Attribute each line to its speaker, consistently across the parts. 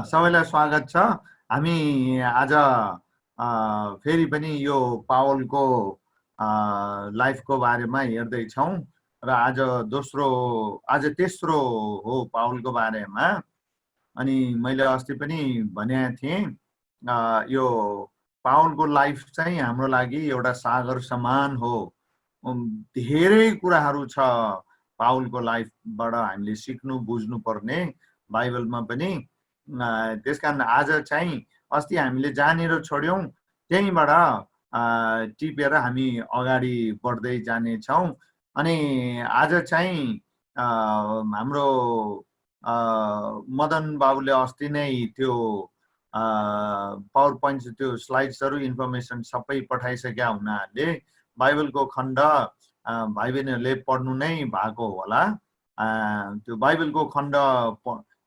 Speaker 1: सबैलाई स्वागत छ। हामी आज फेरि पनि यो पावलको लाइफको बारेमा हेर्दैछौँ र आज तेस्रो हो पावलको बारेमा। अनि मैले अस्ति पनि भनेको थिएँ यो पावलको लाइफ चाहिँ हाम्रो लागि एउटा सागर समान हो। धेरै कुराहरू छ पावलको लाइफबाट हामीले सिक्नु बुझ्नु पर्ने बाइबलमा पनि। त्यसकारण आज चाहिँ अस्ति हामीले जानेर छोड्यौँ, त्यहीँबाट टिपेर हामी अगाडि बढ्दै जानेछौँ। अनि आज चाहिँ हाम्रो मदन बाबुले अस्ति नै त्यो पावर पोइन्ट त्यो स्लाइड्सहरू इन्फर्मेसन सबै पठाइसकेका हुनाले बाइबलको खण्ड भाइ बहिनीहरूले पढ्नु नै भएको होला। त्यो बाइबलको खण्ड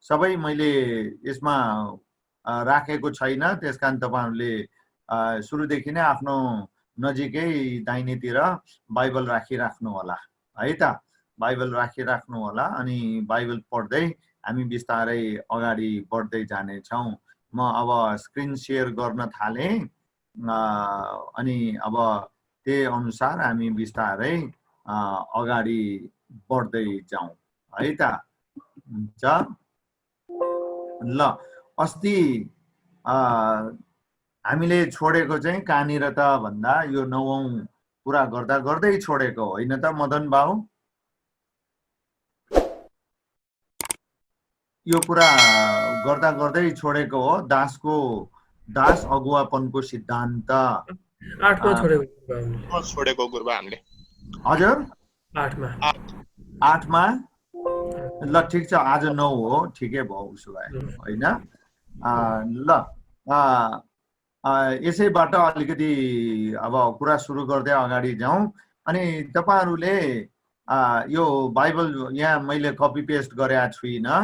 Speaker 1: सबै मैले यसमा राखेको छैन, त्यसकारण तपाईहरुले सुरुदेखि नै आफ्नो नजिकै दाहिनेतिर बाइबल राखिराख्नु होला है त। बाइबल राखिराख्नु होला अनि बाइबल पढ्दै हामी बिस्तारै अगाडि बढ्दै जानेछौँ। म अब स्क्रिन शेयर गर्न थालेँ अनि अब त्यही अनुसार हामी बिस्तारै अगाडि बढ्दै जाउँ है त। हुन्छ ल, अस्ति हामीले छोडेको चाहिँ कहाँनिर त भन्दा यो 9औं पुरा गर्दा गर्दै छोडेको होइन त मदन बाबु? यो पुरा गर्दा गर्दै छोडेको हो। दास अगुवापनको सिद्धान्त
Speaker 2: 8 मा
Speaker 3: छोडेको गुरुबा हामीले।
Speaker 1: हजुर
Speaker 2: 8 मा
Speaker 1: 8 मा ल ठिक छ, आज 9 हो, ठिकै भयो उसो भए होइन। ल यसैबाट अलिकति अब कुरा सुरु गर्दै अगाडि जाउँ। अनि तपाईहरुले यो बाइबल यहाँ मैले कपी पेस्ट गरेका छुइनँ,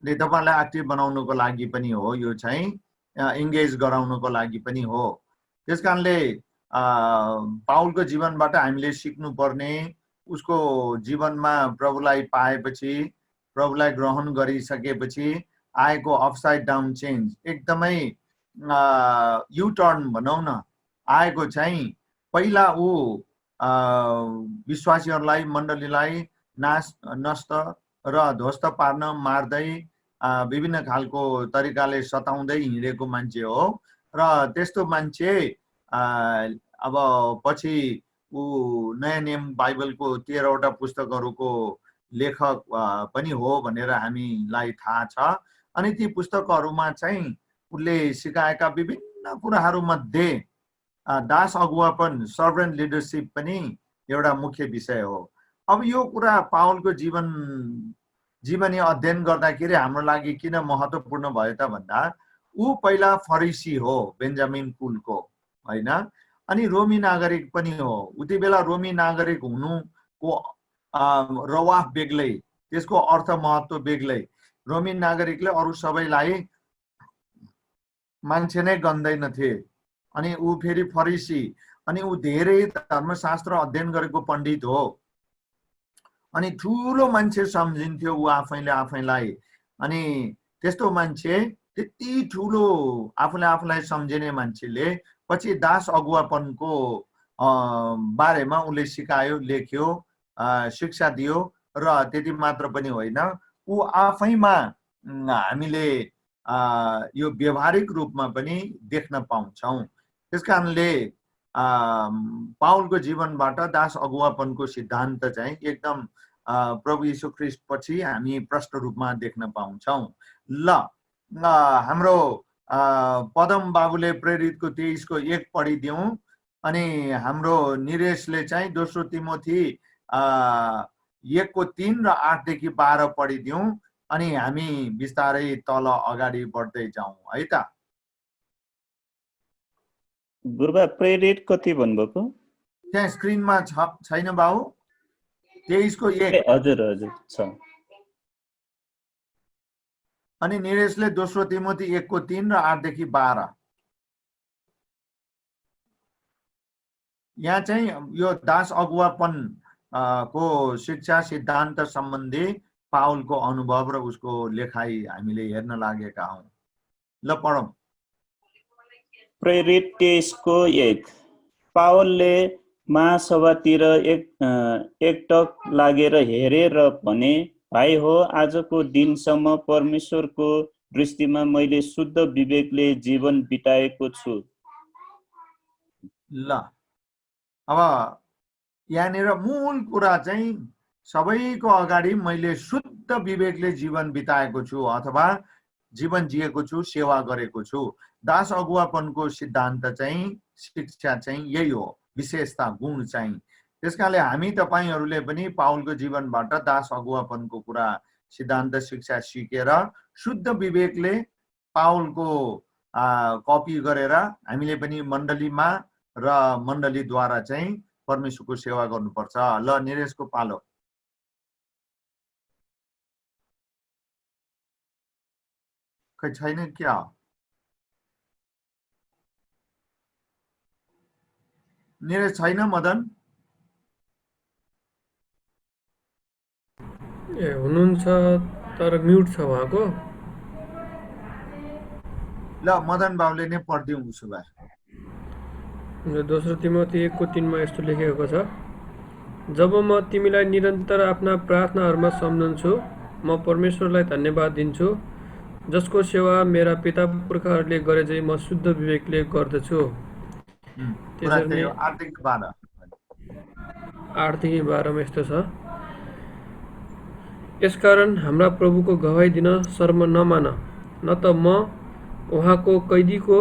Speaker 1: तपाईहरुलाई एक्टिभ बनाउनको लागि पनि हो, यो चाहिँ एंगेज गराउनको लागि पनि हो। त्यसकारणले पाउलको जीवनबाट हामीले सिक्नु पर्ने, उसको जीवनमा प्रभुलाई पाएपछि, प्रभुलाई ग्रहण गरिसकेपछि आएको अपसाइड डाउन चेन्ज, एकदमै यु टर्न भनौँ न आएको चाहिँ पहिला ऊ विश्वासीहरूलाई, मण्डलीलाई नष्ट र ध्वस्त पार्न, मार्दै विभिन्न खालको तरिकाले सताउँदै हिँडेको मान्छे हो। र त्यस्तो मान्छे अब पछि ऊ नयाँ नियम बाइबलको 13वटा पुस्तकहरूको लेखक पनि हो भनेर हामीलाई थाहा छ। अनि ती पुस्तकहरूमा चाहिँ उसले सिकाएका विभिन्न कुराहरू मध्ये दास अगुवापन, सर्भेन्ट लिडरशिप पनि एउटा मुख्य विषय हो। अब यो कुरा पावलको जीवनी अध्ययन गर्दाखेरि हाम्रो लागि किन महत्त्वपूर्ण भयो त भन्दा ऊ पहिला फरिसी हो, बेन्जामिन कुलको हैन, अनि रोमी नागरिक पनि हो। उति बेला रोमी नागरिक हुनुको रवाफ बेग्लै, त्यसको अर्थ महत्त्व बेग्लै। रोमी नागरिकले अरु सबैलाई मान्छे नै गन्दैनथे। अनि ऊ फेरि फरिसी, अनि ऊ धेरै धर्मशास्त्र अध्ययन गरेको पण्डित हो। अनि ठुलो मान्छे सम्झिन्थ्यो ऊ आफैलाई। अनि त्यस्तो मान्छे, त्यति ठुलो आफूलाई सम्झिने मान्छेले पछि दास अगुवापनको बारेमा उसले सिकायो, लेख्यो, शिक्षा दियो। र त्यति मात्र पनि होइन, ऊ आफैमा हामीले यो व्यवहारिक रूपमा पनि देख्न पाउँछौँ। त्यसकारणले पाउलको जीवनबाट दास अगुवापनको सिद्धान्त चाहिँ एकदम प्रभु यीशु ख्रीष्ट पछि हामी प्रष्ट रूपमा देख्न पाउँछौँ। ल, हाम्रो पदम बाबुले प्रेरितको 23:1 पढिदिउँ, अनि हाम्रो निरेशले चाहिँ दोस्रो तिमोथी 1:3 र 8देखि 12 पढिदिउँ, अनि हामी बिस्तारै तल अगाडि बढ्दै जाउँ है त।
Speaker 4: गुरुबा प्रेरित कति भन्नुभएको?
Speaker 1: त्यहाँ स्क्रिनमा छैन बाबु? 23:1।
Speaker 4: हजुर हजुर छ।
Speaker 1: अनि निरेशले दोस्रो तिमोथी 1:3 र 8देखि 12। यहाँ चाहिँ यो दास अगुवापन को शिक्षा सिद्धान्त सम्बन्धी पाउलको अनुभव र उसको लेखाइ हामीले हेर्न लागेका हौं। ल पढौँ।
Speaker 4: प्रेरित 23:1 पावलले महासभातिर एकटक लागेर हेरे र भने, भाइ हो, आजको दिनसम्म परमेश्वरको दृष्टिमा मैले शुद्ध विवेकले जीवन बिताएको छु।
Speaker 1: ल अब यहाँनिर मूल कुरा चाहिँ सबैको अगाडि मैले शुद्ध विवेकले जीवन बिताएको छु अथवा जीवन जिएको छु, सेवा गरेको छु। दास अगुवापनको सिद्धान्त चाहिँ, शिक्षा चाहिँ यही हो, विशेषता गुण चाहिँ। त्यसकारणले हामी तपाईहरूले पनि पाउलको जीवनबाट दास अगुवापनको कुरा, सिद्धान्त, शिक्षा सिकेर शुद्ध विवेकले पाउलको कपी गरेर हामीले पनि मण्डलीमा र मण्डलीद्वारा चाहिँ परमेश्वरको सेवा गर्नुपर्छ। ल निरेशको पालो। खै छैन क्या? निरेश छैन मदन?
Speaker 2: ए हुनुहुन्छ तर म्युट छ उहाँको।
Speaker 1: ल मदन बाबुले नै पढिदिउँ उसो भए।
Speaker 2: दोस्रो तिमोथी 1:3 मा यस्तो लेखेको छ, जब म तिमीलाई निरन्तर आफ्ना प्रार्थनाहरूमा सम्झन्छु, म परमेश्वरलाई धन्यवाद दिन्छु, जसको सेवा मेरा पिता पुर्खाहरूले गरे चाहिँ म शुद्ध विवेकले गर्दछु। 8देखि 12 मा यस्तो छ, यसकारण हाम्रा प्रभुको गवाई दिन शर्म नमान, न त म उहाँको कैदीको,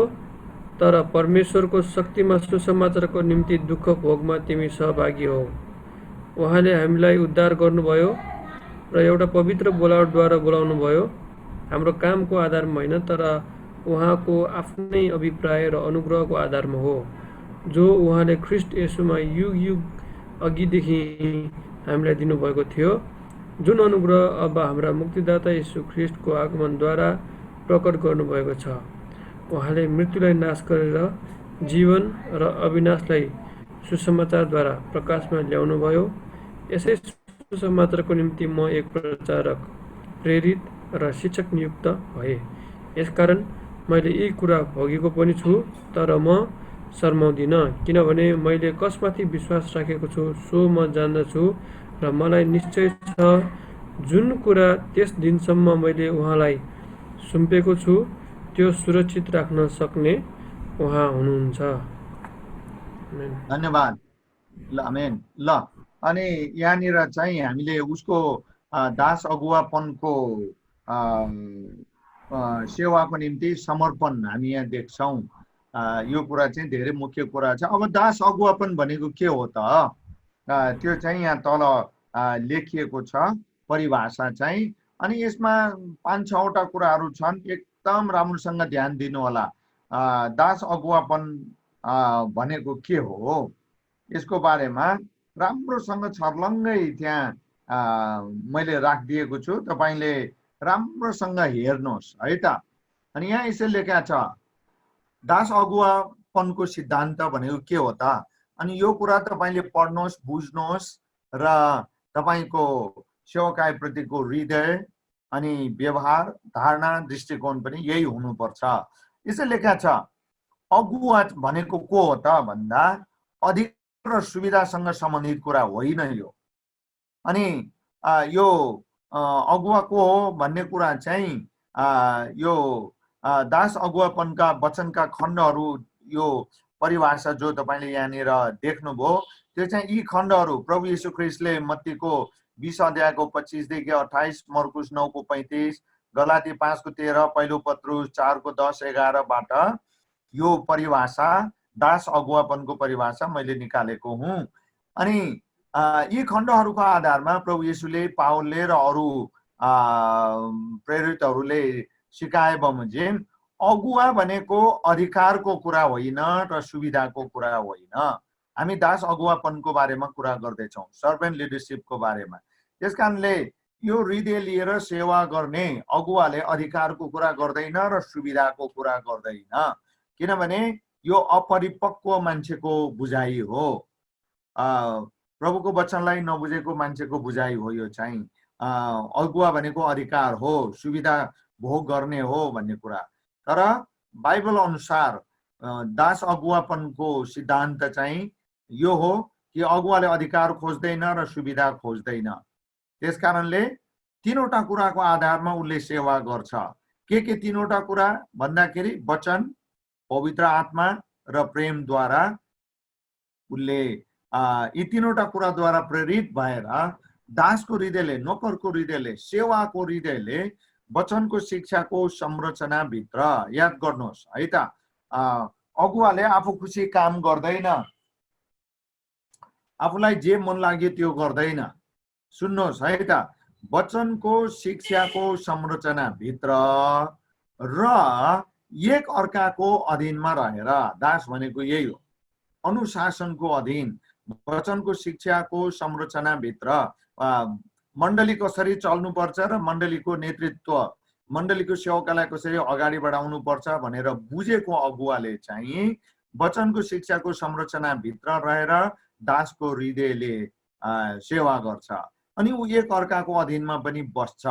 Speaker 2: तर परमेश्वरको शक्तिमा सुसमाचारको निम्ति दुःख भोगमा तिमी सहभागी हो। उहाँले हामीलाई उद्धार गर्नुभयो र एउटा पवित्र बोलावटद्वारा बोलाउनुभयो, हाम्रो कामको आधारमा होइन, तर उहाँको आफ्नै अभिप्राय र अनुग्रहको आधारमा हो, जो उहाँले ख्रिस्ट येशूमा युग युग अघिदेखि हामीलाई दिनुभएको थियो, जुन अनुग्रह अब हाम्रा मुक्तिदाता येशू ख्रिस्टको आगमनद्वारा प्रकट गर्नुभएको छ। उहाँले मृत्युलाई नाश गरेर जीवन र अविनाशलाई सुसमाचारद्वारा प्रकाशमा ल्याउनुभयो। यसै सुसमाचारको निम्ति म एक प्रचारक, प्रेरित र शिक्षक नियुक्त भए। यसकारण मैले यी कुरा भोगेको पनि छु, तर म शर्माउँदिन, किनभने मैले कसमाथि विश्वास राखेको छु सो म जान्दछु र मलाई निश्चय छ जुन कुरा त्यस दिनसम्म मैले उहाँलाई सुम्पेको छु त्यो सुरक्षित राख्न सक्ने उहाँ हुनुहुन्छ।
Speaker 1: धन्यवाद। ल आमेन। ल अनि यहाँनिर चाहिँ हामीले उसको दास अगुवापनको सेवाको निम्ति समर्पण हामी यहाँ देख्छौँ। यो कुरा चाहिँ धेरै मुख्य कुरा छ। अब दास अगुवापन भनेको के हो त? त्यो चाहिँ यहाँ तल लेखिएको छ परिभाषा चाहिँ, अनि यसमा 5-6वटा कुराहरू छन्, एकदम राम्रोसँग ध्यान दिनु होला। दास अगुवापन भनेको के हो यसको बारेमा राम्रोसँग छर्लङ्गै त्यहाँ मैले राखिदिएको छु, तपाईले राम्रोसँग हेर्नुहोस् है त। अनि यहाँ यसले लेखा छ दास अगुवापनको सिद्धान्त भनेको के हो त? अनि यो कुरा तपाईले पढ्नुहोस्, बुझ्नुहोस् र तपाईको सेवकाई प्रतिको हृदय अनि व्यवहार, धारणा, दृष्टिकोण पनि यही हुनुपर्छ। यसले लेखा छ अगुवा भनेको को हो त भन्दा अधिकार र सुविधासँग सम्बन्धित कुरा होइन यो। अनि यो अगुवा को हो भन्ने कुरा चाहिँ यो दास अगुवापनका वचनका खण्डहरू, यो परिभाषा जो तपाईले यहाँनिर देख्नुभयो त्यो चाहिँ यी खण्डहरू प्रभु येशू ख्रिस्टले मत्तीको 20 अध्यायको 25 देखि 28, मर्कुस 9 को 35, गलाती 5 को 13, पहिलो पत्रुस 4 को 10, 11 बाट यो परिभाषा, दास अगुवापनको परिभाषा मैले निकालेको हुँ। अनि यी खण्डहरूको आधारमा प्रभु येशूले, पावलले र अरू प्रेरितहरूले सिकाए बमोजिम अगुवा भनेको अधिकारको कुरा होइन र सुविधाको कुरा होइन। हामी दास अगुवापनको बारेमा कुरा गर्दैछौँ, सर्भेन्ट लिडरशिपको बारेमा। त्यसकारणले यो हृदय लिएर सेवा गर्ने अगुवाले अधिकारको कुरा गर्दैन र सुविधाको कुरा गर्दैन, किनभने यो अपरिपक्व मान्छेको बुझाइ हो, प्रभुको वचनलाई नबुझेको मान्छेको बुझाइ हो। यो चाहिँ अगुवा भनेको अधिकार हो, सुविधा भोग गर्ने हो भन्ने कुरा। तर बाइबल अनुसार दास अगुवापनको सिद्धान्त चाहिँ यो हो कि अगुवाले अधिकार खोज्दैन र सुविधा खोज्दैन। त्यसकारणले तीनवटा कुराको आधारमा उसले सेवा गर्छ। के तीनवटा कुरा भन्दाखेरि वचन, पवित्र आत्मा र प्रेमद्वारा उसले यी तीनवटा कुराद्वारा प्रेरित भएर दासको हृदयले, नोकरको हृदयले, सेवाको हृदयले वचनको शिक्षाको संरचनाभित्र, याद गर्नुहोस् है त, अगुवाले आफू खुसी काम गर्दैन, आफूलाई जे मन लाग्यो त्यो गर्दैन। सुन्नुहोस् है त, वचनको शिक्षाको संरचनाभित्र र एक अर्काको अधीनमा रहेर, दास भनेको यही हो, अनुशासनको अधीन, वचनको शिक्षाको संरचनाभित्र मण्डली कसरी चल्नुपर्छ र मण्डलीको नेतृत्व, मण्डलीको सेवकालाई कसरी अगाडि बढाउनु पर्छ भनेर बुझेको अगुवाले चाहिँ वचनको शिक्षाको संरचनाभित्र रहेर दासको हृदयले सेवा गर्छ। अनि ऊ एक अर्काको अधीनमा पनि बस्छ।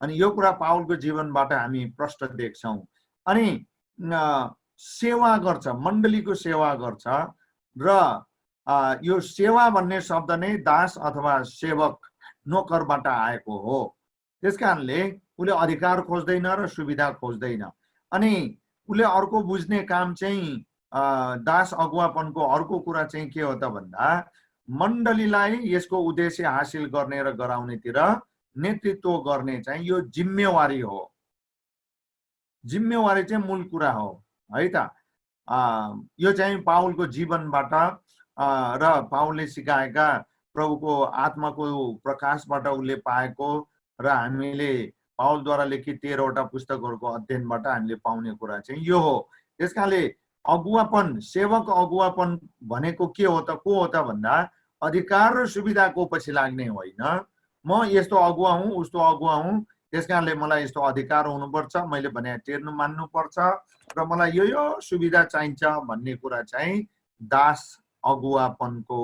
Speaker 1: अनि यो कुरा पावलको जीवनबाट हामी प्रष्ट देख्छौँ। अनि सेवा गर्छ, मण्डलीको सेवा गर्छ र यो सेवा भन्ने शब्द नै दास अथवा सेवक, नोकरबाट आएको हो। त्यसकारणले उसले अधिकार खोज्दैन र सुविधा खोज्दैन। अनि उसले अर्को बुझ्ने काम चाहिँ दास अगुवापनको अर्को कुरा चाहिँ के हो त भन्दा मण्डलीलाई यसको उद्देश्य हासिल गर्ने र गराउनेतिर नेतृत्व गर्ने चाहिँ यो जिम्मेवारी हो। जिम्मेवारी चाहिँ मूल कुरा हो है त। यो चाहिँ पावलको जीवनबाट र पावलले सिकाएका प्रभुको आत्माको प्रकाशबाट उसले पाएको र हामीले पावलद्वारा लिखित 13 वटा पुस्तकहरूको अध्ययनबाट हामीले पाउने कुरा चाहिँ यो हो। त्यसकारणले अगुवापन, सेवक अगुवापन भनेको के हो त, को हो त भन्दा अधिकार र सुविधाको पछि लाग्ने होइन। म यस्तो अगुवा हुँ, उस्तो अगुवा हुँ, त्यसकारणले मलाई यस्तो अधिकार हुनुपर्छ, मैले भने टेर्नु मान्नुपर्छ र मलाई यो सुविधा चाहिन्छ भन्ने कुरा चाहिँ दास अगुवापनको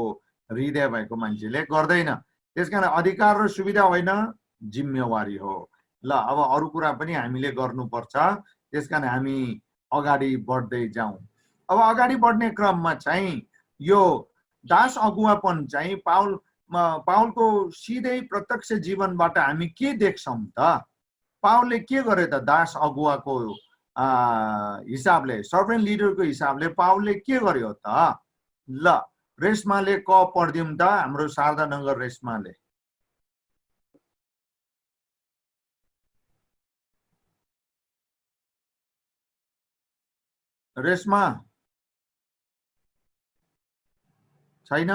Speaker 1: हृदय भएको मान्छेले गर्दैन। त्यसकारण अधिकार र सुविधा होइन, जिम्मेवारी हो। ल अब अरू कुरा पनि हामीले गर्नुपर्छ। त्यसकारण हामी अगाडि बढ्दै जाउँ। अब अगाडि बढ्ने क्रममा चाहिँ यो दास अगुवापन चाहिँ पावलको सिधै प्रत्यक्ष जीवनबाट हामी के देख्छौँ त? पावलले के गरे त? दास अगुवाको हिसाबले, सर्भेन्ट लिडरको हिसाबले पावलले के गर्यो त? ल रेशमाले क पढ्दिउँ त, हाम्रो शारदा नगर रेशमाले। रेशमा छैन?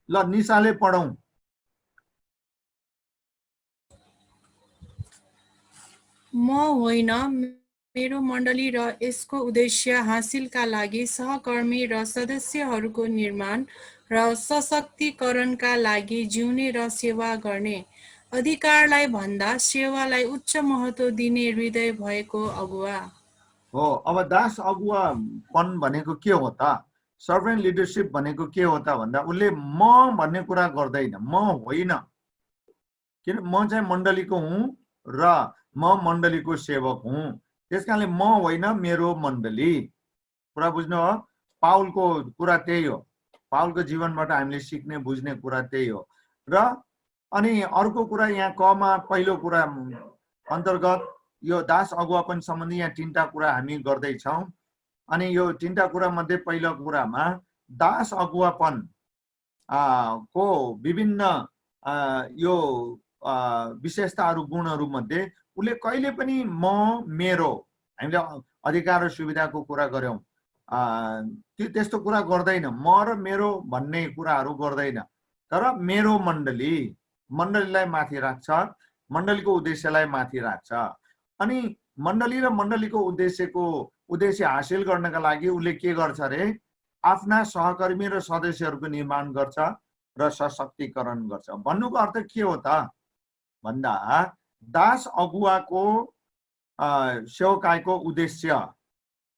Speaker 1: ल निशाले पढौं।
Speaker 5: म होइन, मेरो मण्डली र यसको उद्देश्य हासिलका लागि सहकर्मी र सदस्यहरूको निर्माण र सशक्तिकरणका लागि जिउने र सेवा गर्ने, अधिकारलाई भन्दा सेवालाई उच्च महत्त्व दिने हृदय भएको अगुवा
Speaker 1: हो। अब दास अगुवापन भनेको के हो त? सर्भेन्ट लिडरशिप भनेको के हो त भन्दा उसले म भन्ने कुरा गर्दैन, म होइन। किन? म चाहिँ मण्डलीको हुँ र म मण्डलीको सेवक हुँ। त्यसकारणले म होइन, मेरो मण्डली। कुरा बुझ्नु हो? पावलको कुरा त्यही हो। पावलको जीवनबाट हामीले सिक्ने बुझ्ने कुरा त्यही हो। र अनि अर्को कुरा यहाँ कमा पहिलो कुरा अन्तर्गत यो दास अगुवापन सम्बन्धी यहाँ 3टा कुरा हामी गर्दैछौँ। अनि यो 3टा कुरा मध्ये पहिलो कुरामा दास अगुवापन को विभिन्न यो विशेषताहरू, गुणहरू मध्ये उसले कहिले पनि म, मेरो, हामीले अधिकार र सुविधाको कुरा गर्यौं, त्यस्तो कुरा गर्दैन। म र मेरो भन्ने कुराहरू गर्दैन। तर मेरो मण्डलीलाई माथि राख्छ, मण्डलीको उद्देश्यलाई माथि राख्छ। अनि मण्डली र मण्डलीको उद्देश्य हासिल गर्नका लागि उसले के गर्छ रे? आफ्ना सहकर्मी र सदस्यहरूको निर्माण गर्छ र सशक्तिकरण गर्छ। भन्नुको अर्थ के हो त भन्दा दास अगुवाको सेवकाईको उद्देश्य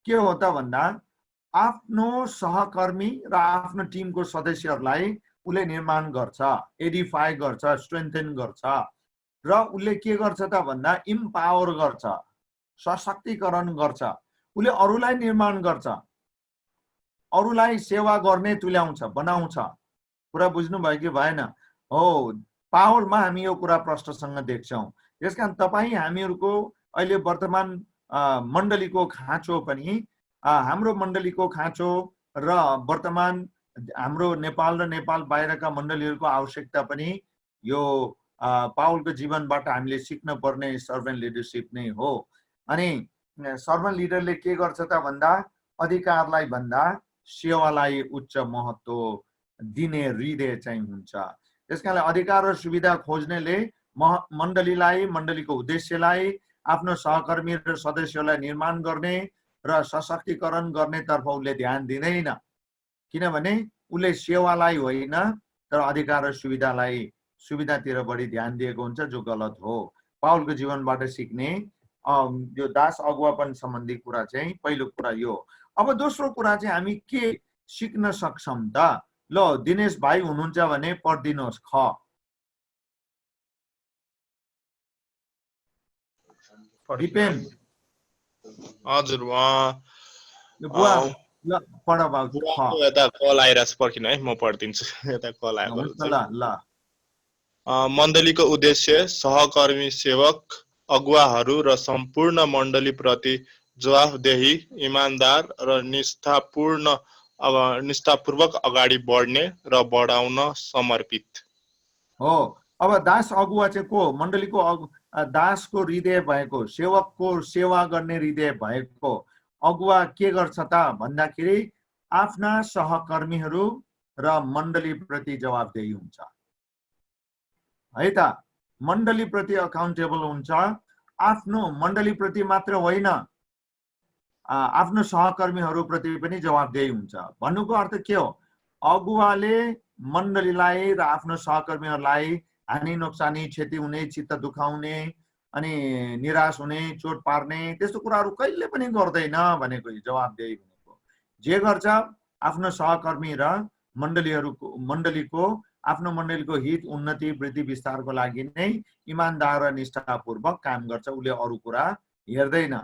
Speaker 1: के हो त भन्दा आफ्नो सहकर्मी र आफ्नो टिमको सदस्यहरूलाई उसले निर्माण गर्छ, एडिफाई गर्छ, स्ट्रेन्थेन गर्छ। र उसले के गर्छ त भन्दा इम्पावर गर्छ, सशक्तिकरण गर्छ, उसले अरूलाई निर्माण गर्छ, अरूलाई सेवा गर्ने तुल्याउँछ, बनाउँछ। कुरा बुझ्नुभयो कि भएन? हो, पावरमा हामी यो कुरा प्रष्टसँग देख्छौँ। त्यसकारण तपाईँ हामीहरूको अहिले वर्तमान मण्डलीको खाँचो पनि, हाम्रो मण्डलीको खाँचो र वर्तमान हाम्रो नेपाल र नेपाल बाहिरका मण्डलीहरूको आवश्यकता पनि यो पावलको जीवनबाट हामीले सिक्न पर्ने सर्भेन्ट लिडरसिप नै हो। अनि सर्भेन्ट लिडरले के गर्छ त भन्दा अधिकारलाई भन्दा सेवालाई उच्च महत्त्व दिने हृदय चाहिँ हुन्छ। त्यसकारण अधिकार र सुविधा खोज्नेले मण्डलीलाई, मण्डलीको उद्देश्यलाई, आफ्नो सहकर्मी र सदस्यलाई निर्माण गर्ने र सशक्तिकरण गर्नेतर्फ उसले ध्यान दिँदैन, किनभने उसले सेवालाई होइन तर अधिकार र सुविधातिर बढी ध्यान दिएको हुन्छ, जो गलत हो। पावलको जीवनबाट सिक्ने यो दास अगुवापन सम्बन्धी कुरा चाहिँ पहिलो कुरा यो। अब दोस्रो कुरा चाहिँ हामी के सिक्न सक्छौँ त? ल, दिनेश भाइ हुनुहुन्छ भने पढिदिनुहोस्। ख दिपेन
Speaker 3: हजुर
Speaker 1: बुवा ल पढ बाबु।
Speaker 3: बुवाको यता कल आइरहेछ, पर्खिनु है, म पढिदिन्छु। यता कल आएको
Speaker 1: हुन्छ ल ल।
Speaker 3: मण्डलीको उद्देश्य सहकर्मी, सेवक, अगुवाहरू र सम्पूर्ण मण्डलीप्रति जवाफदेही, इमानदार र निष्ठापूर्वक अगाडि बढ्ने र बढाउन समर्पित
Speaker 1: हो। अब दास अगुवा चाहिँ को? मण्डलीको दासको हृदय भएको, सेवकको सेवा गर्ने हृदय भएको अगुवा के गर्छ त भन्दाखेरि आफ्ना सहकर्मीहरू र मण्डलीप्रति जवाफदेही हुन्छ है त। मण्डलीप्रति अकाउन्टेबल हुन्छ। आफ्नो मण्डलीप्रति मात्र होइन, आफ्नो सहकर्मीहरूप्रति पनि जवाफदेही हुन्छ। भन्नुको अर्थ के हो? अगुवाले मण्डलीलाई र आफ्नो सहकर्मीहरूलाई हानि नोक्सानी, क्षति हुने, चित्त दुखाउने, अनि निराश हुने, चोट पार्ने त्यस्तो कुराहरू कहिले पनि गर्दैन भनेको जवाफदेही भनेको। जे गर्छ आफ्नो सहकर्मी र मण्डलीको आफ्नो मण्डलीको हित, उन्नति, वृद्धि, विस्तारको लागि नै इमानदार र निष्ठापूर्वक काम गर्छ। उसले अरू कुरा हेर्दैन।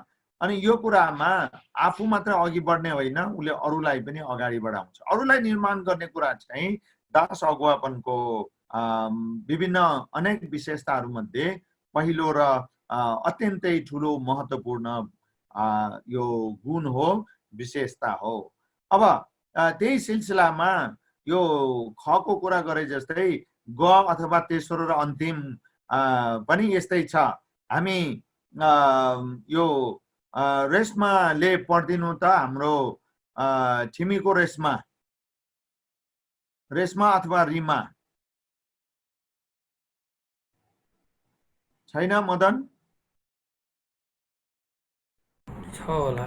Speaker 1: अनि यो कुरामा आफू मात्र अघि बढ्ने होइन, उसले अरूलाई पनि अगाडि बढाउँछ। अरूलाई निर्माण गर्ने कुरा चाहिँ दास अगुवापनको विभिन्न अनेक विशेषताहरू मध्ये पहिलो र अत्यन्तै ठुलो महत्त्वपूर्ण यो गुण हो, विशेषता हो। अब त्यही सिलसिलामा यो खको कुरा गरे जस्तै ग अथवा तेस्रो र अन्तिम पनि यस्तै छ। हामी यो रेशमाले पढिदिनु त, हाम्रो छिमीको रेशमा अथवा रिमा छैन मदन?
Speaker 2: छ होला।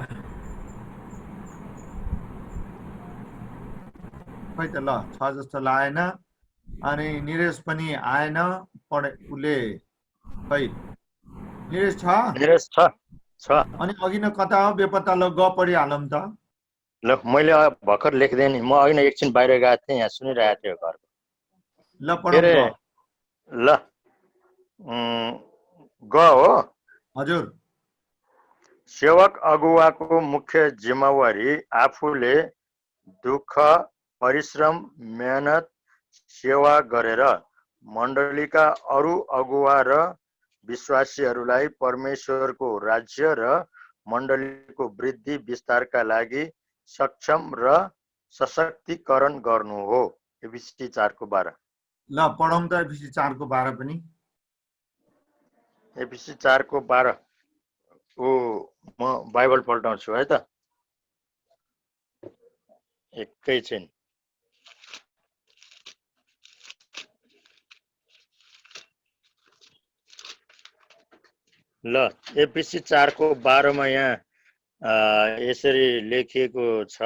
Speaker 1: खै त ल, छ जस्तो लागेन। अनि निरेश पनि आएन, उसले खै निरेश छ?
Speaker 6: निरेश छ।
Speaker 1: अनि अघि न कता हो बेपत्ता? ल ग पढिहालौँ त।
Speaker 6: ल, मैले भर्खर लेख्दै नि, म अघि नै एकछिन बाहिर गएको थिएँ, यहाँ सुनिरहेको थिएँ घरको।
Speaker 1: ल पढौँ।
Speaker 6: ल ग हो।
Speaker 1: हजुर।
Speaker 6: सेवक अगुवाको मुख्य जिम्मेवारी आफूले दुःख, परिश्रम, मेहनत, सेवा गरेर मण्डलीका अरू अगुवा र विश्वासीहरूलाई परमेश्वरको राज्य र मण्डलीको वृद्धि विस्तारका लागि सक्षम र सशक्तिकरण गर्नु हो। एफिसी 4:12।
Speaker 1: ल पढौँ त एफिसी 4:12 पनि।
Speaker 6: एफिसी 4:12 म बाइबल पल्टाउँछु है त, एकैछिन। ल, एफिसी 4:12 यहाँ यसरी लेखिएको छ,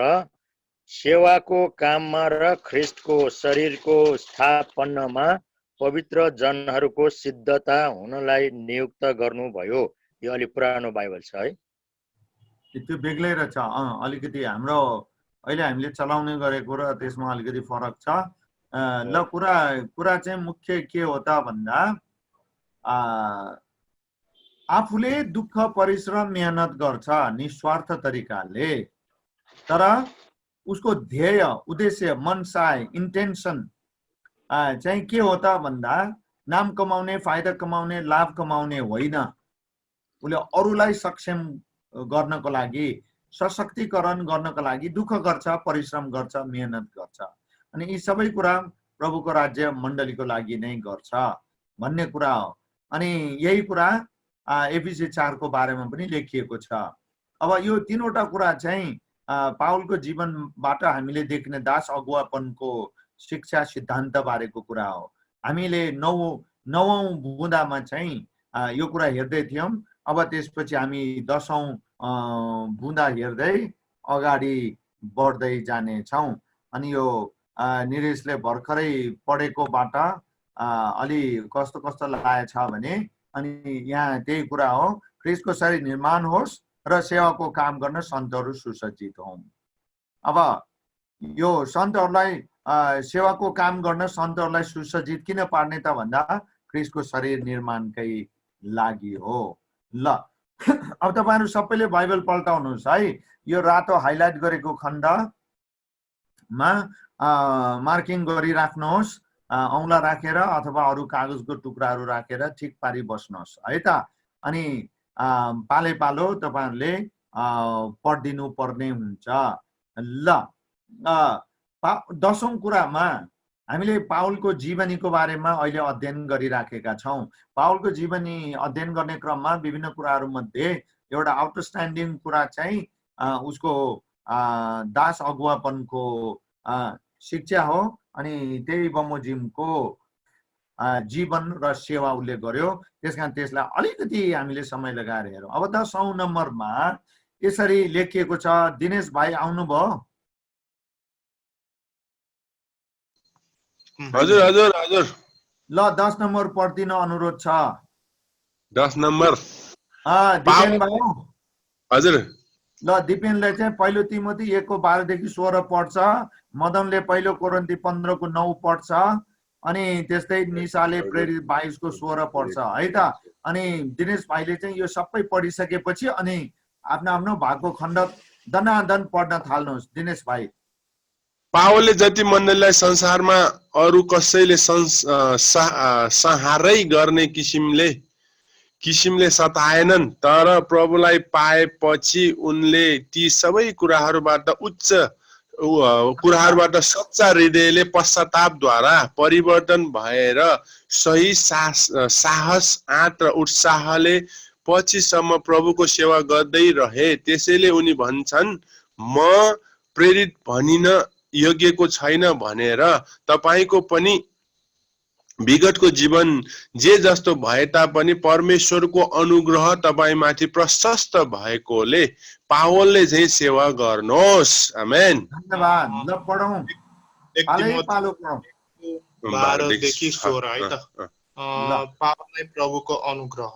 Speaker 6: सेवाको काममा र ख्रिस्टको शरीरको स्थापनामा पवित्र जनहरूको सिद्धता हुनलाई नियुक्त गर्नुभयो। यो अलि पुरानो बाइबल छ है,
Speaker 1: त्यो बेग्लै रहेछ। अलिकति हाम्रो अहिले हामीले चलाउने गरेको र त्यसमा अलिकति फरक छ। ल कुरा चाहिँ मुख्य के हो त भन्दा आफूले दुःख परिश्रम मेहनत गर्छ निस्वार्थ तरिकाले, तर उसको ध्येय उद्देश्य मनसाय इन्टेन्सन चाहिँ के हो त भन्दा नाम कमाउने, फाइदा कमाउने, लाभ कमाउने होइन। उसले अरूलाई सक्षम गर्नको लागि, सशक्तिकरण गर्नको लागि दुःख गर्छ, परिश्रम गर्छ, मेहनत गर्छ। अनि यी सबै कुरा प्रभुको राज्य मण्डलीको लागि नै गर्छ भन्ने कुरा हो। अनि यही कुरा एफिसी 4 को बारेमा पनि लेखिएको छ। अब यो तीनवटा कुरा चाहिँ पाउलको जीवनबाट हामीले देख्ने दास अगुवापनको शिक्षा सिद्धान्त बारेको कुरा हो। हामीले नवौं बुँदामा चाहिँ यो कुरा हेर्दै थियौं। अब त्यसपछि हामी 10औं बुँदा हेर्दै अगाडि बढ्दै जानेछौँ। अनि यो निरेशले भर्खरै पढेकोबाट अलि कस्तो कस्तो लागेछ भने, अनि यहाँ त्यही कुरा हो, ख्रीष्टको शरीर निर्माण होस् र सेवाको काम गर्न सन्तहरू सुसज्जित हौं। अब यो सन्तहरूलाई सेवाको काम गर्न सन्तहरूलाई सुसज्जित किन पार्ने त भन्दा ख्रीष्टको शरीर निर्माणकै लागि हो। ल अब तपाईहरु सबैले बाइबल पल्टाउनुहोस् है। यो रातो हाइलाइट गरेको खण्डमा मार्किङ गरिराख्नुहोस्, औंला राखेर अथवा अरू कागजको टुक्राहरू राखेर ठिक पारी बस्नुहोस् है त। अनि पाले पालो तपाईहरुले पढिदिनु पर्ने हुन्छ। ल 10औं कुरामा हामीले पाउलको जीवनीको बारेमा अहिले अध्ययन गरिराखेका छौं। पाउलको जीवनी अध्ययन गर्ने क्रममा विभिन्न कुराहरू मध्ये एउटा आउटस्ट्यान्डिङ कुरा चाहिँ उसको दास अगुवापनको शिक्षा हो। अनि त्यही बमोजिमको जीवन र सेवा उसले गर्यो। त्यसकारण त्यसलाई अलिकति हामीले समय लगाएर हेरौँ। अब 10औं नम्बरमा यसरी लेखिएको छ। दिनेश भाइ आउनुभयो?
Speaker 7: हजुर हजुर हजुर।
Speaker 1: ल 10 नम्बर पढिदिन अनुरोध छ।
Speaker 7: 10 नम्बर
Speaker 1: दिपेन भाइ
Speaker 7: हजुर।
Speaker 1: ल दिपेनले चाहिँ पहिलो तिमोथी 1 को 12 देखि 16 पढ्छ। मदनले पहिलो कोरिन्थी 15 को 9 पढ्छ। अनि त्यस्तै निशाले प्रेरित 22 को 16 पढ्छ है त। अनि दिनेश भाइले चाहिँ यो सबै पढिसकेपछि अनि आफ्नो आफ्नो भागको खण्ड दनादन पढ्न थाल्नुहोस्। दिनेश भाइ।
Speaker 7: पावलले जति मण्डलीलाई संसारमा अरू कसैले सहारै गर्ने किसिमले सताएनन्, तर प्रभुलाई पाएपछि उनले ती सबै कुराहरूबाट सच्चा हृदयले पश्चातापद्वारा परिवर्तन भएर सही साहस, आँट र उत्साहले पछिसम्म प्रभुको सेवा गर्दै रहे। त्यसैले उनी भन्छन्, म प्रेरित भनिन योग्यको छैन भनेर। तपाईको पनि विगतको जीवन जे जस्तो भए तापनि परमेश्वरको अनुग्रह तपाईमाथि प्रशस्त भएकोले पावलले चाहिँ सेवा गर्नुहोस्। आमेन।
Speaker 1: धन्यवाद। ल पढौं। पालो पढौं।
Speaker 3: 12 देखि 16 है त। पावललाई प्रभुको अनुग्रह।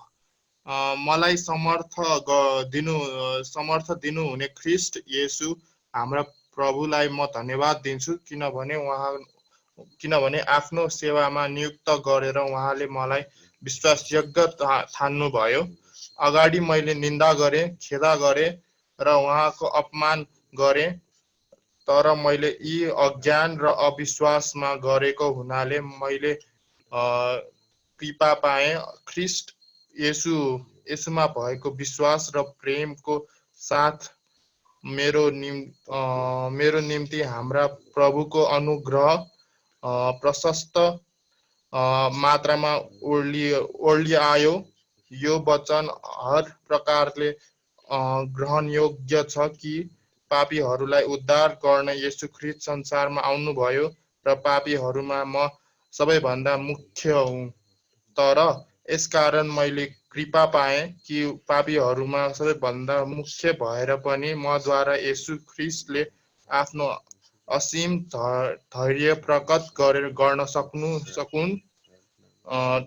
Speaker 3: मलाई समर्थ दिनु हुने ख्रीष्ट येशू हाम्रा प्रभुलाई म धन्यवाद दिन्छु, किनभने आफ्नो सेवामा नियुक्त गरेर उहाँले मलाई विश्वासयोग्य ठान्नुभयो। अगाडि मैले निन्दा गरे, खेदा गरे र उहाँको अपमान गरे, तर मैले यी अज्ञान र अविश्वासमा गरेको हुनाले मैले कृपा पाएँ। ख्रीष्ट येशूमा भएको विश्वास र प्रेमको साथ मेरो निम्ति हाम्रा प्रभुको अनुग्रह प्रशस्त मात्रामा ओर्लिआयो। यो वचन हर प्रकारले ग्रहणयोग्य छ कि पापीहरूलाई उद्धार गर्न येशू ख्रीष्ट संसारमा आउनुभयो र पापीहरूमा म सबैभन्दा मुख्य हुँ। तर यसकारण मैले कृपा पाएँ कि पापीहरूमा सबैभन्दा मुख्य भएर पनि मद्वारा येशू ख्रीष्टले आफ्नो असीम धैर्य प्रकट गर्न सकुन्,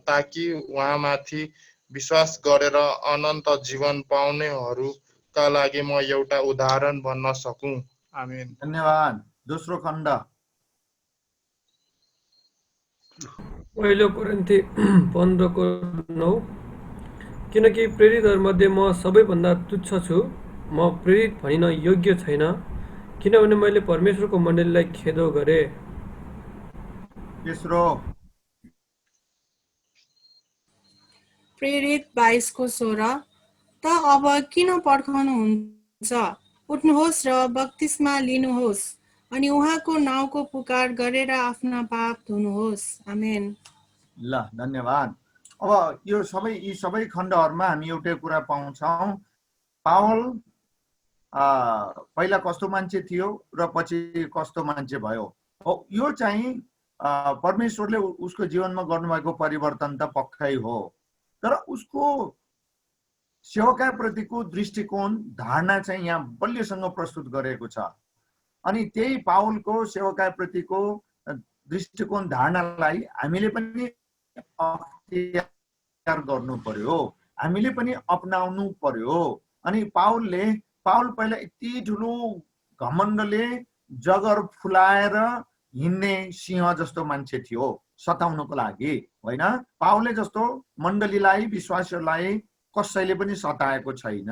Speaker 3: ताकि उहाँमाथि विश्वास गरेर अनन्त जीवन पाउनेहरूका लागि म एउटा उदाहरण बन्न सकूँ। आमेन।
Speaker 1: धन्यवाद। दोस्रो खण्ड।
Speaker 2: पहिलो कोरिन्थी 15:9 किनकि प्रेरितहरूमध्ये म सबैभन्दा तुच्छ छु, म प्रेरित भनिन योग्य छैन, किनभने मैले परमेश्वरको मण्डलीलाई खेदो गरेँ।
Speaker 1: तेस्रो
Speaker 5: प्रेरित 22:16 त अब किन पर्खनुहुन्छ? उठ्नुहोस् र बत्तिस्मा लिनुहोस् अनि उहाँको नाउँको पुकार गरेर आफ्ना पाप धुनुहोस्। आमेन।
Speaker 1: ल धन्यवाद। अब यी सबै खण्डहरूमा हामी एउटै कुरा पाउँछौँ, पावल पहिला कस्तो मान्छे थियो र पछि कस्तो मान्छे भयो। यो चाहिँ परमेश्वरले उसको जीवनमा गर्नुभएको परिवर्तन त पक्कै हो, तर उसको सेवकाप्रतिको दृष्टिकोण धारणा चाहिँ यहाँ बलियोसँग प्रस्तुत गरेको छ। अनि त्यही पावलको सेवकाप्रतिको दृष्टिकोण धारणालाई हामीले पनि अख्तियार गर्नु पर्यो, हामीले पनि अपनाउनु पर्यो। अनि पावल पहिला यति ठुलो घमण्डले जगर फुलाएर हिँड्ने सिंह जस्तो मान्छे थियो सताउनको लागि, होइन? पावलले जस्तो मण्डलीलाई, विश्वासीहरूलाई कसैले पनि सताएको छैन।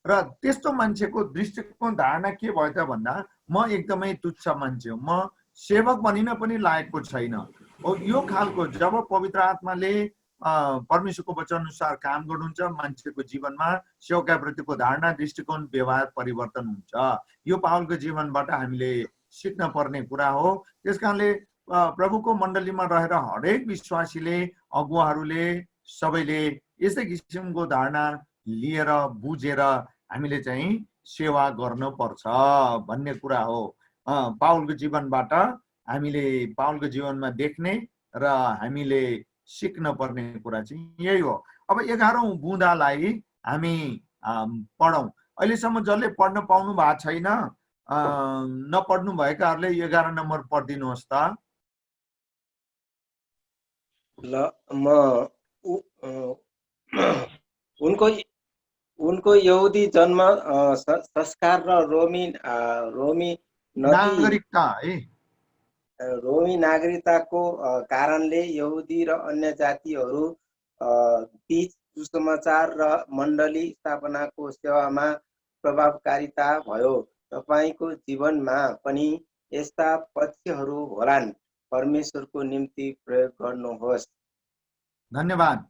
Speaker 1: र त्यस्तो मान्छेको दृष्टिकोण धारणा के भयो त भन्दा, म एकदमै तुच्छ मान्छे हो, म सेवक बनिन पनि लायकको छैन। यो खालको जब पवित्र आत्माले परमेश्वरको वचन अनुसार काम गर्नुहुन्छ, मान्छेको जीवनमा सेवकाप्रतिको धारणा, दृष्टिकोण, व्यवहार परिवर्तन हुन्छ। यो पावलको जीवनबाट हामीले सिक्न पर्ने कुरा हो। त्यसकारणले प्रभुको मण्डलीमा रहेर हरेक विश्वासीले, अगुवाहरूले, सबैले यस्तै किसिमको धारणा लिएर बुझेर हामीले चाहिँ सेवा गर्नुपर्छ भन्ने कुरा हो। पावलको जीवनबाट हामीले पावलको जीवनमा देख्ने र हामीले सिक्न पर्ने कुरा चाहिँ यही हो। अब 11औं बुँदालाई हामी पढौँ। अहिलेसम्म जसले पढ्न पाउनु भएको छैन, नपढ्नु भएकाहरूले 11 नम्बर पढिदिनुहोस् त।
Speaker 8: ल म उनको यहुदी जन्म संस्कार र रोमी
Speaker 1: नागरिकता है,
Speaker 8: रोमी नागरिकताको कारणले यहुदी र अन्य जातिहरू बीच सुसमाचार र मण्डली स्थापनाको सेवामा प्रभावकारिता भयो। तपाईको जीवनमा पनि यस्ता पक्षहरू होलान्। परमेश्वरको निम्ति प्रयोग गर्नुहोस्।
Speaker 1: धन्यवाद।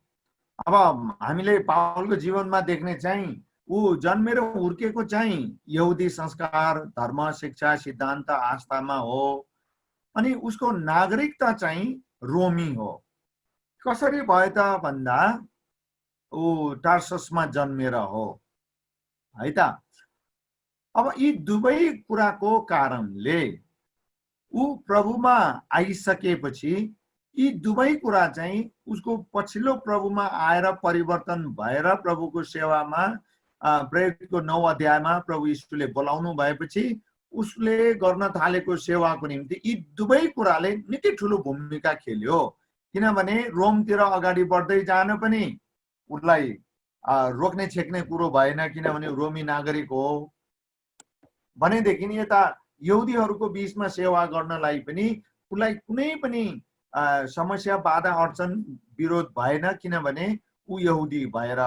Speaker 1: अब हामीले पावलको जीवनमा देख्ने चाहिँ ऊ जन्मेर हुर्केको चाहिँ यहुदी संस्कार, धर्म, शिक्षा, सिद्धान्त, आस्थामा हो। अनि उसको नागरिकता चाहिँ रोमी हो। कसरी भयो त भन्दा ऊ टार्ससमा जन्मेर हो, है त। अब यी दुवै कुराको कारणले ऊ प्रभुमा आइसकेपछि यी दुवै कुरा चाहिँ उसको पछिल्लो प्रभुमा आएर परिवर्तन भएर प्रभुको सेवामा प्रेरितको 9 अध्यायमा प्रभु यीशुले बोलाउनु भएपछि उसले गर्न थालेको सेवाको निम्ति यी दुवै कुराले निकै ठुलो भूमिका खेल्यो। किनभने रोमतिर अगाडि बढ्दै जान पनि उसलाई रोक्ने छेक्ने कुरो भएन, किनभने रोमी नागरिक हो। भनेदेखि यता यहुदीहरूको बीचमा सेवा गर्नलाई पनि उसलाई कुनै पनि समस्या, बाधा, अडचन, विरोध भएन, किनभने ऊ यहुदी भएर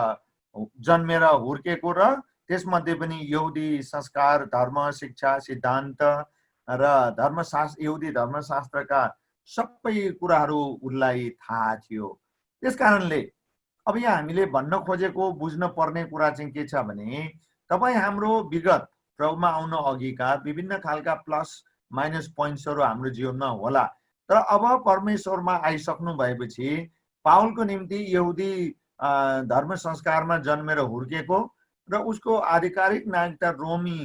Speaker 1: जन्मेर हुर्केको र त्यसमध्ये पनि यहुदी संस्कार, धर्म, शिक्षा, सिद्धान्त र धर्मशास्त्र, यहुदी धर्मशास्त्रका सबै कुराहरू उसलाई थाहा थियो। त्यसकारणले अब यहाँ हामीले भन्न खोजेको, बुझ्न पर्ने कुरा चाहिँ के छ भने, तपाईँ हाम्रो विगत प्रभुमा आउन अघिका विभिन्न खालका प्लस माइनस पोइन्ट्सहरू हाम्रो जीवनमा होला, तर अब परमेश्वरमा आइसक्नु भएपछि पावलको निम्ति यहुदी धर्म संस्कारमा जन्मेर हुर्केको र उसको आधिकारिक नागरिकता रोमी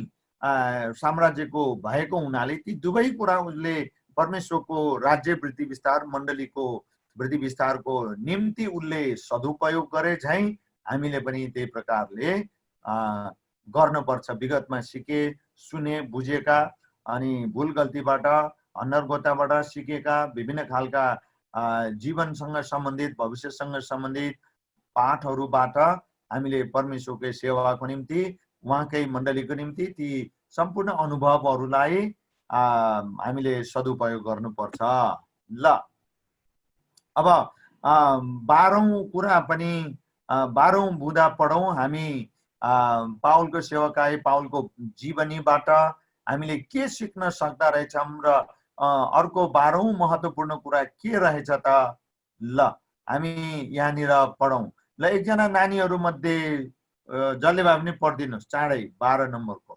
Speaker 1: साम्राज्यको भएको हुनाले ती दुवै कुरा उसले परमेश्वरको राज्य वृद्धि विस्तार, मण्डलीको वृद्धि विस्तारको निम्ति उसले सदुपयोग गरे झैँ हामीले पनि त्यही प्रकारले गर्नुपर्छ। विगतमा सिके, सुने, बुझेका अनि भुल गल्तीबाट, अनर्गताबाट सिकेका विभिन्न खालका जीवनसँग सम्बन्धित, भविष्यसँग सम्बन्धित पाठहरूबाट हामीले परमेश्वरकै सेवाको निम्ति, उहाँकै मण्डलीको निम्ति ती सम्पूर्ण अनुभवहरूलाई हामीले सदुपयोग गर्नुपर्छ। ल अब 12औं कुरा पनि 12औं बुँदा पढौँ हामी। पाउलको सेवकाई, पाउलको जीवनीबाट हामीले के सिक्न सक्दा रहेछौँ र अर्को 12औं महत्त्वपूर्ण कुरा के रहेछ त? ल हामी यहाँनिर पढौँ। ल एकजना नानीहरू मध्ये जसले भए पनि पढिदिनुहोस् चाँडै 12 नम्बरको।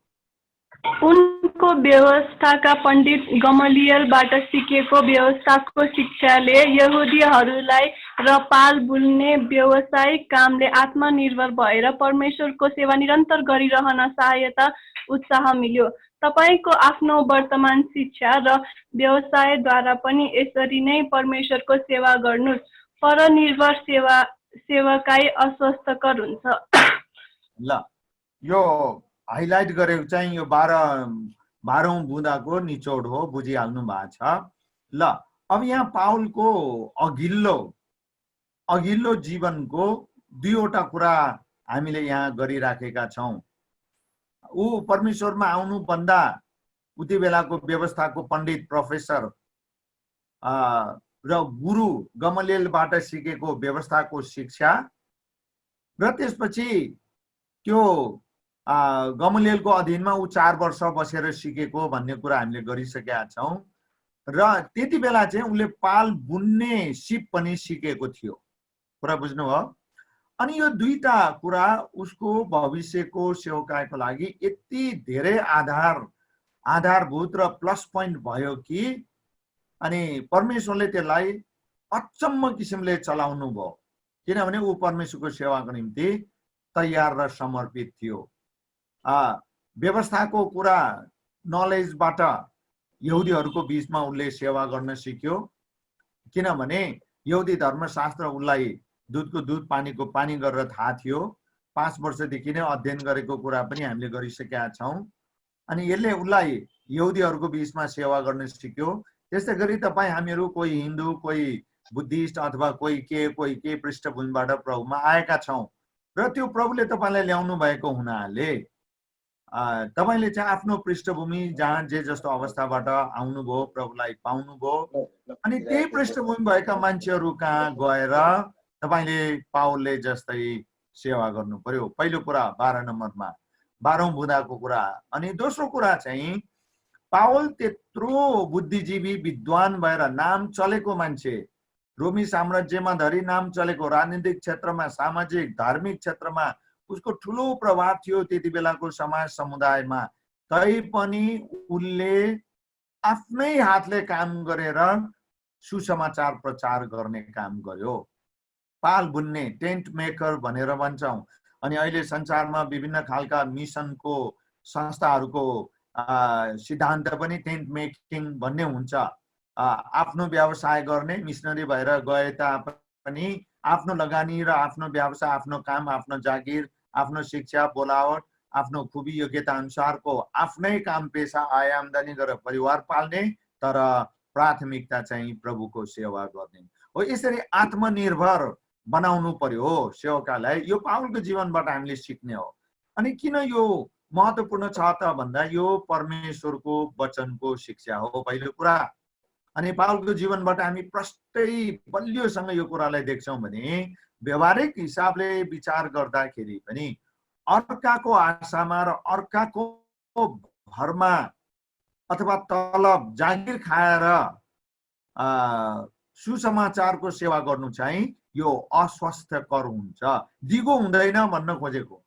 Speaker 9: उनको व्यवस्थाका पण्डित गमलियलबाट सिकेको व्यवस्थाको शिक्षाले यहुदीहरूलाई र पाल बुल्ने व्यावसायिक कामले आत्मनिर्भर भएर परमेश्वरको सेवा निरन्तर गरिरहन सहायता उत्साह मिल्यो। तपाईको आफ्नो वर्तमान शिक्षा र व्यवसायद्वारा पनि यसरी नै परमेश्वरको सेवा गर्नुस्। परनिर्भर सेवकाई अस्वस्थकर हुन्छ।
Speaker 1: ल यो हाइलाइट गरेको चाहिँ यो 12औं बुँदाको निचोड हो, बुझिहाल्नु भएको छ। ल अब यहाँ पाउलको अघिल्लो जीवनको दुईवटा कुरा हामीले यहाँ गरिराखेका छौँ। ऊ परमेश्वरमा आउनुभन्दा उति बेलाको व्यवस्थाको पण्डित, प्रोफेसर र गुरु गमलियलबाट सिकेको व्यवस्थाको शिक्षा र त्यसपछि त्यो गमलियलको अधीनमा ऊ 4 वर्ष बसेर सिकेको भन्ने कुरा हामीले गरिसकेका छौँ। र त्यति बेला चाहिँ उसले पाल बुन्ने सिप पनि सिकेको थियो। कुरा बुझ्नुभयो? अनि यो दुईटा कुरा उसको भविष्यको सेवकाईको लागि यति धेरै आधारभूत र प्लस पोइन्ट भयो कि अनि परमेश्वरले त्यसलाई अचम्म किसिमले चलाउनु भयो, किनभने ऊ परमेश्वरको सेवाको निम्ति तयार र समर्पित थियो। व्यवस्थाको कुरा नलेजबाट यहुदीहरूको बीचमा उसले सेवा गर्न सिक्यो, किनभने यहुदी धर्मशास्त्र उसलाई दुधको दुध पानीको पानी गरेर थाहा थियो। 5 वर्षदेखि नै अध्ययन गरेको कुरा पनि हामीले गरिसकेका छौँ। अनि यसले उसलाई यहुदीहरूको बीचमा सेवा गर्न सिक्यो। त्यस्तै गरी तपाईँ हामीहरू कोही हिन्दू, कोही बुद्धिस्ट अथवा कोही के पृष्ठभूमिबाट प्रभुमा आएका छौँ र त्यो प्रभुले तपाईँलाई ल्याउनु भएको हुनाले तपाईले चाहिँ आफ्नो पृष्ठभूमि जहाँ जे जस्तो अवस्थाबाट आउनुभयो, प्रभुलाई पाउनुभयो, अनि त्यही पृष्ठभूमि भएका मान्छेहरू कहाँ गएर तपाईले पाउलले जस्तै सेवा गर्नु पर्यो। पहिलो कुरा 12 नम्बरमा 12औं बुँदाको कुरा। अनि दोस्रो कुरा चाहिँ पाउल त्यत्रो बुद्धिजीवी विद्वान भएर नाम चलेको मान्छे, रोमी साम्राज्यमा धरि नाम चलेको, राजनीतिक क्षेत्रमा, सामाजिक धार्मिक क्षेत्रमा उसको ठुलो प्रभाव थियो त्यति बेलाको समाज समुदायमा। तैपनि उसले आफ्नै हातले काम गरेर सुसमाचार प्रचार गर्ने काम गर्यो। पाल बुन्ने, टेन्ट मेकर भनेर भन्छौँ। अनि अहिले संसारमा विभिन्न खालका मिसनको संस्थाहरूको सिद्धान्त पनि टेन्ट मेकिङ भन्ने हुन्छ। आफ्नो व्यवसाय गर्ने, मिसनरी भएर गए तापनि आफ्नो लगानी र आफ्नो व्यवसाय, आफ्नो काम, आफ्नो जागिर, आफ्नो शिक्षा, बोलावट, आफ्नो खुबी योग्यता अनुसारको आफ्नै काम पेसा आय आम्दानी गरेर परिवार पाल्ने, तर प्राथमिकता चाहिँ प्रभुको सेवा गर्ने हो। यसरी आत्मनिर्भर बनाउनु पर्यो सेवकालाई। यो पाउलको जीवनबाट हामीले सिक्ने हो। अनि किन यो महत्त्वपूर्ण छ त भन्दा यो परमेश्वरको वचनको शिक्षा हो, पहिलो कुरा। अनि पाउलको जीवनबाट हामी प्रष्टै बलियोसँग यो कुरालाई देख्छौँ भने व्यवहारिक हिसाबले विचार गर्दाखेरि पनि अर्काको आशामा र अर्काको भरमा अथवा तलब जागिर खाएर सुसमाचारको सेवा गर्नु चाहिँ यो अस्वास्थ्यकर हुन्छ। दिगो हुँदैन भन्न खोजेको,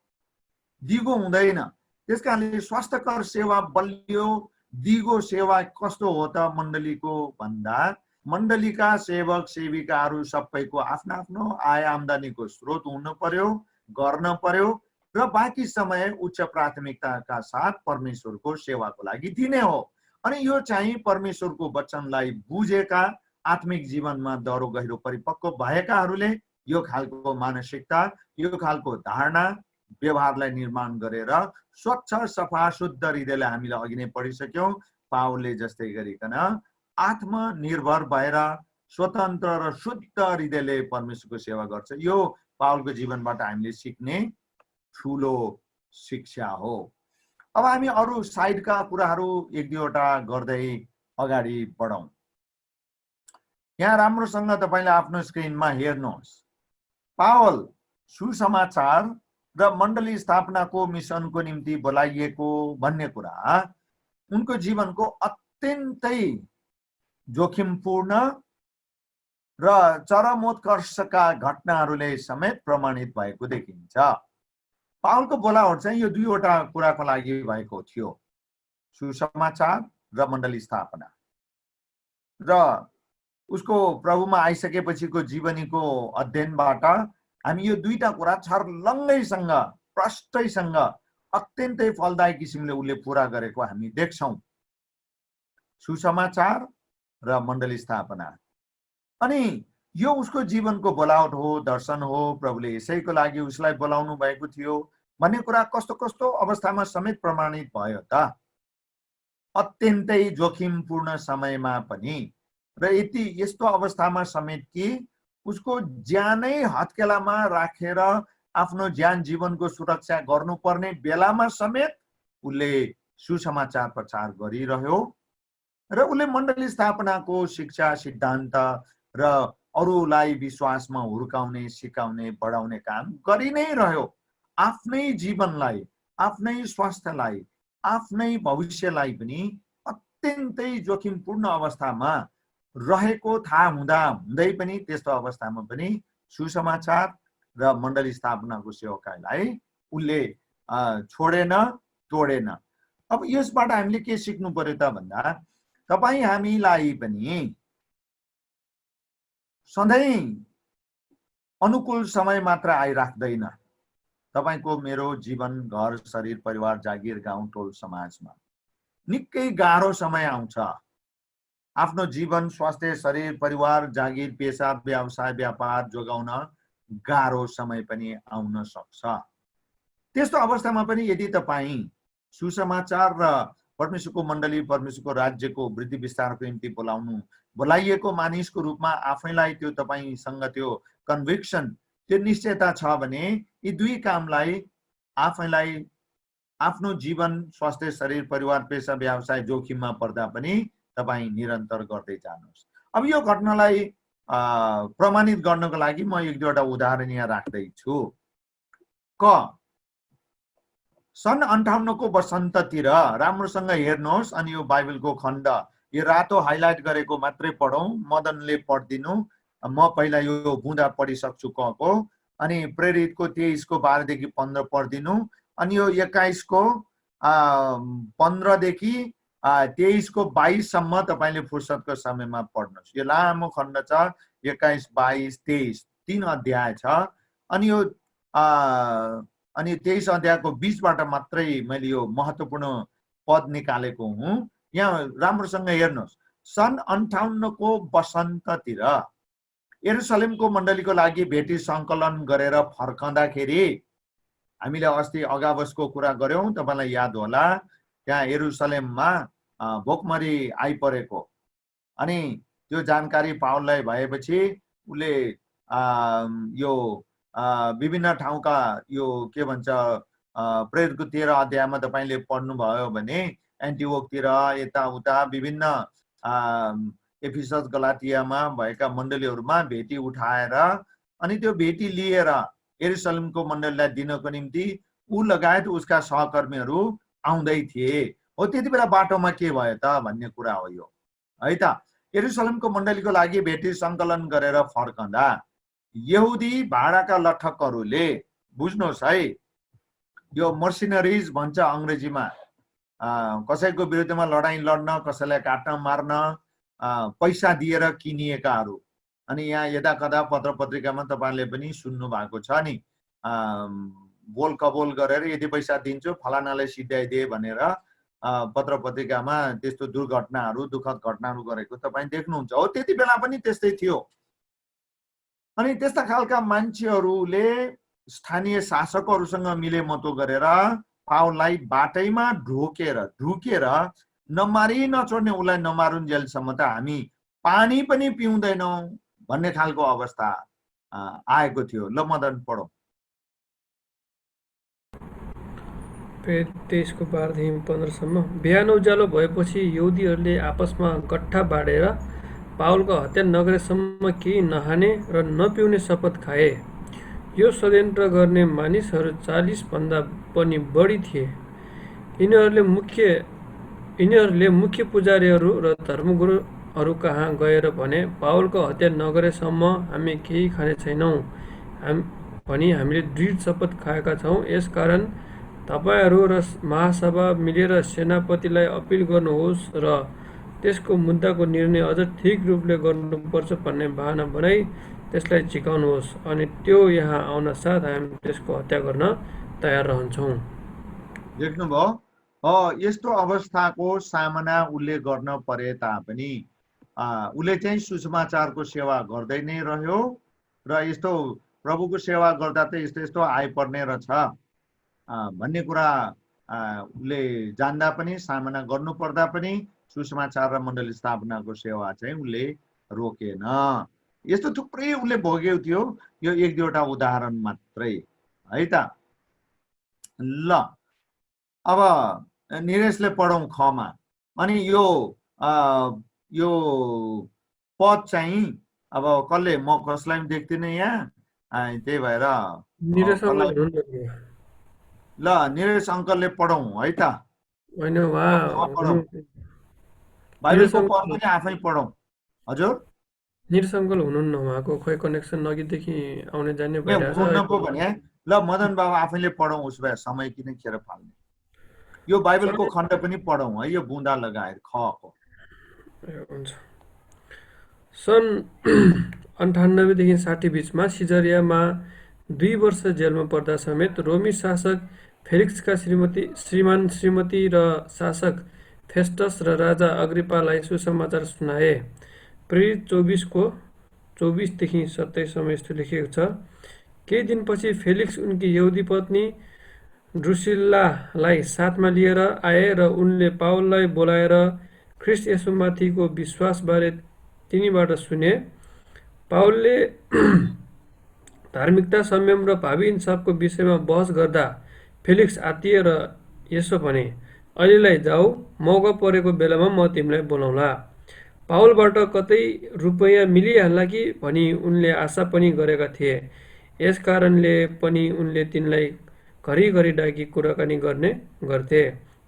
Speaker 1: दिगो हुँदैन। त्यसकारणले स्वास्थ्यकर सेवा, बलियो दिगो सेवा कस्तो हो त मण्डलीको भन्दा मण्डलीका सेवक सेविकाहरू सबैको आफ्नो आफ्नो आय आम्दानीको स्रोत हुनु पर्यो, गर्न पर्यो र बाँकी समय उच्च प्राथमिकताका साथ परमेश्वरको सेवाको लागि दिने हो। अनि यो चाहिँ परमेश्वरको वचनलाई बुझेका, आत्मिक जीवनमा दह्रो गहिरो परिपक्व भएकाहरूले यो खालको मानसिकता, यो खालको धारणा, व्यवहारलाई निर्माण गरेर स्वच्छ सफा शुद्ध हृदयले हामीले अघि नै पढिसक्यौँ। पाउलले जस्तै गरिकन आत्मनिर्भर भएर स्वतन्त्र र शुद्ध हृदयले परमेश्वरको सेवा गर्छ। यो पाउलको जीवनबाट हामीले सिक्ने ठुलो शिक्षा हो। अब हामी अरू साइडका कुराहरू एक दुईवटा गर्दै अगाडि बढौँ। यहाँ राम्रोसँग तपाईँले आफ्नो स्क्रिनमा हेर्नुहोस्। पावल सुसमाचार र मण्डली स्थापनाको मिसनको निम्ति बोलाइएको भन्ने कुरा उनको जीवनको अत्यन्तै जोखिमपूर्ण र चरमोत्कर्षका घटनाहरूले समेत प्रमाणित भएको देखिन्छ। पावलको बोलावट चाहिँ यो दुईवटा कुराको लागि भएको थियो, सुसमाचार र मण्डली स्थापना। र उसको प्रभुमा आइसकेपछिको जीवनीको अध्ययनबाट हामी यो दुईटा कुरा छर्लङ्गैसँग प्रष्टैसँग अत्यन्तै फलदायी किसिमले उसले पूरा गरेको हामी देख्छौँ, सुसमाचार र मण्डली स्थापना। अनि यो उसको जीवनको बोलावट हो, दर्शन हो, प्रभुले यसैको लागि उसलाई बोलाउनु भएको थियो भन्ने कुरा कस्तो कस्तो अवस्थामा समेत प्रमाणित भयो त। अत्यन्तै जोखिमपूर्ण समयमा पनि र यस्तो अवस्थामा समेत कि उसको ज्यानै हत्केलामा राखेर आफ्नो ज्यान जीवनको सुरक्षा गर्नुपर्ने बेलामा समेत उसले सुसमाचार प्रचार गरिरह्यो र उसले मण्डली स्थापनाको शिक्षा सिद्धान्त र अरूलाई विश्वासमा हुर्काउने, सिकाउने, बढाउने काम गरि नै रह्यो। आफ्नै जीवनलाई, आफ्नै स्वास्थ्यलाई, आफ्नै भविष्यलाई पनि अत्यन्तै जोखिमपूर्ण अवस्थामा रहेको थाहा हुँदा हुँदै पनि त्यस्तो अवस्थामा पनि सुसमाचार र मण्डली स्थापनाको सेवकाईलाई उसले छोडेन, तोडेन। अब यसबाट हामीले के सिक्नु पर्यो त भन्दा तपाईँ हामीलाई पनि सधैँ अनुकूल समय मात्र आइराख्दैन। तपाईको मेरो जीवन, घर, शरीर, परिवार, जागिर, गाउँ, टोल, समाजमा निकै गाह्रो समय आउँछ। आफ्नो जीवन, स्वास्थ्य, शरीर, परिवार, जागिर, पेसा, व्यवसाय, व्यापार जोगाउन गाह्रो समय पनि आउन सक्छ। त्यस्तो अवस्थामा पनि यदि तपाईँ सुसमाचार र परमेश्वरको मण्डली, परमेश्वरको राज्यको वृद्धि विस्तारको निम्ति बोलाइएको मानिसको रूपमा आफैलाई त्यो तपाईसँग त्यो कन्भिक्सन, त्यो निश्चयता छ भने यी दुई कामलाई आफैलाई आफ्नो जीवन, स्वास्थ्य, शरीर, परिवार, पेसा, व्यवसाय जोखिममा पर्दा पनि तपाईँ निरन्तर गर्दै जानुहोस्। अब यो घटनालाई प्रमाणित गर्नको लागि म एक दुईवटा उदाहरण यहाँ राख्दैछु। सन् 58 को वसन्ततिर राम्रोसँग हेर्नुहोस्। अनि यो बाइबलको खण्ड, यो रातो हाइलाइट गरेको मात्रै पढौँ, मदनले पढिदिनु, म पहिला यो बुँदा पढिसक्छु कको। अनि प्रेरितको 23 को 12 देखि 15 पढिदिनु। अनि यो 21 को 15 देखि 23 को 22 सम्म तपाईले फुर्सदको समयमा पढ्नुहोस्। यो लामो खण्ड छ, 21, 22, 23 तीन अध्याय छ। अनि यो 23 अध्यायको बीचबाट मात्रै मैले यो महत्त्वपूर्ण पद निकालेको हुँ। यहाँ राम्रोसँग हेर्नुहोस्। सन् 58 को वसन्ततिर यरुशलेमको मण्डलीको लागि भेटी सङ्कलन गरेर फर्कँदाखेरि, हामीले अस्ति अगावसको कुरा गर्यौं, तपाईलाई याद होला, त्यहाँ यरुशलेममा भोकमरी आइपरेको। अनि त्यो जानकारी पावललाई भएपछि उसले यो विभिन्न ठाउँका यो के भन्छ प्रेरितको 13 अध्यायमा तपाईले पढ्नुभयो भने एन्टिओकतिर, यताउता विभिन्न एफिसस, गलातियामा भएका मण्डलीहरूमा भेटी उठाएर अनि त्यो भेटी लिएर यरुशलेमको मण्डलीलाई दिनको निम्ति ऊ लगायत उसका सहकर्मीहरू आउँदै थिए। हो त्यति बेला बाटोमा के भयो त भन्ने कुरा हो यो, है त। यरुशलेमको मण्डलीको लागि भेटी सङ्कलन गरेर फर्कँदा यहुदी भाडाका लठकहरूले, बुझ्नुहोस् है, यो मर्सिनरिज भन्छ अङ्ग्रेजीमा, कसैको विरुद्धमा लडाईँ लड्न, कसैलाई काट्न मार्न पैसा दिएर किनिएकाहरू। अनि यहाँ यदा कदा पत्र पत्रिकामा तपाईले पनि सुन्नु भएको छ नि, बोल कबोल गरेर यदि पैसा दिन्छु फलानालाई सिध्याइदिए भनेर पत्र पत्रिकामा त्यस्तो दुर्घटनाहरू, दुःखद घटनाहरू गरेको तपाईँ देख्नुहुन्छ। हो त्यति बेला पनि त्यस्तै थियो। अनि त्यस्ता खालका मान्छेहरूले स्थानीय शासकहरूसँग मिलेमतो गरेर पावललाई बाटैमा ढुकेर नमारी नचोड्ने, उसलाई नमारुन्जेलसम्म त हामी पानी पनि पिउँदैनौँ भन्ने खालको अवस्था आएको थियो। ल मदन पढौँ।
Speaker 2: 23 को 12 देखि 15 सम्म। बिहान उज्यालो भएपछि यहुदीहरूले आपसमा गट्ठा बाँडेर पावलको हत्या नगरेसम्म केही नखाने र नपिउने शपथ खाए। यो षड्यन्त्र गर्ने मानिसहरू 40 भन्दा पनि बढी थिए। यिनीहरूले मुख्य पुजारीहरू र धर्मगुरुहरू कहाँ गएर भने, पावलको हत्या नगरेसम्म हामी केही खाने छैनौँ भनी हामीले दृढ शपथ खाएका छौँ। यसकारण तपाईहरू र महासभा मिलेर सेनापतिलाई अपिल गर्नुहोस् र त्यसको मुद्दाको निर्णय अझ ठिक रूपले गर्नुपर्छ भन्ने बहाना बनाई त्यसलाई झिकाउनुहोस्, अनि त्यो यहाँ आउन साथ हामी त्यसको हत्या गर्न तयार रहन्छौँ।
Speaker 1: देख्नुभयो, यस्तो अवस्थाको सामना उसले गर्न परे तापनि उसले चाहिँ सुसमाचारको सेवा गर्दै नै रह्यो र यस्तो प्रभुको सेवा गर्दा त यस्तो यस्तो आइपर्ने रहेछ भन्ने कुरा उसले जान्दा पनि, सामना गर्नु पर्दा पनि सुसमाचार र मण्डली स्थापनाको सेवा चाहिँ उसले रोकेन। यस्तो थुप्रै उसले भोगेको थियो। यो एक दुईवटा उदाहरण मात्रै है त। ल अब निरेशले पढौँ खमा। अनि यो पद चाहिँ अब कसले, म कसलाई पनि देख्दिनँ यहाँ, त्यही भएर ल निरेश अङ्कलले पढौँ है त। बाइबलको पद पनि आफै पढौँ। हजुर
Speaker 2: निरेश अङ्कल हुनुहुन्न, उहाँको खोइ कनेक्सन अघिदेखि आउने जाने
Speaker 1: हुनुहुन्न पो भने ल मदन बाबु आफैले पढौँ। उसो भए समय किन खेर फाल्ने। यो बाइबलको खण्ड पनि पढौँ है, यो बुँदा लगाएर खको।
Speaker 2: हुन्छ। सन् 98 देखि 60 बीचमा सिजरियामा 2 वर्ष जेलमा पर्दा समेत रोमी शासक फेलिक्सका श्रीमती र शासक फेस्टस र राजा अग्रिपालाई सुसमाचार सुनाए। प्रेरित 24 देखि 27 यस्तो लेखिएको छ। केही दिनपछि फेलिक्स उनकी यहुदी पत्नी ड्रुसिल्लालाई साथमा लिएर आए र उनले पावललाई बोलाएर ख्रिस्ट येशूमाथिको विश्वासबारे तिनीबाट सुने। पावलले धार्मिकता, संयम र भावी इन्साफको विषयमा बहस गर्दा फेलिक्स आत्तिए र यसो भने, अहिलेलाई जाऊ, मौका परेको बेलामा म तिमीलाई बोलाउँला। पावलबाट कतै रुपैयाँ मिलिहाल्ला कि भनी उनले आशा पनि गरेका थिए। यस कारणले पनि उनले तिनलाई घरिघरि डाकी कुराकानी गर्थे।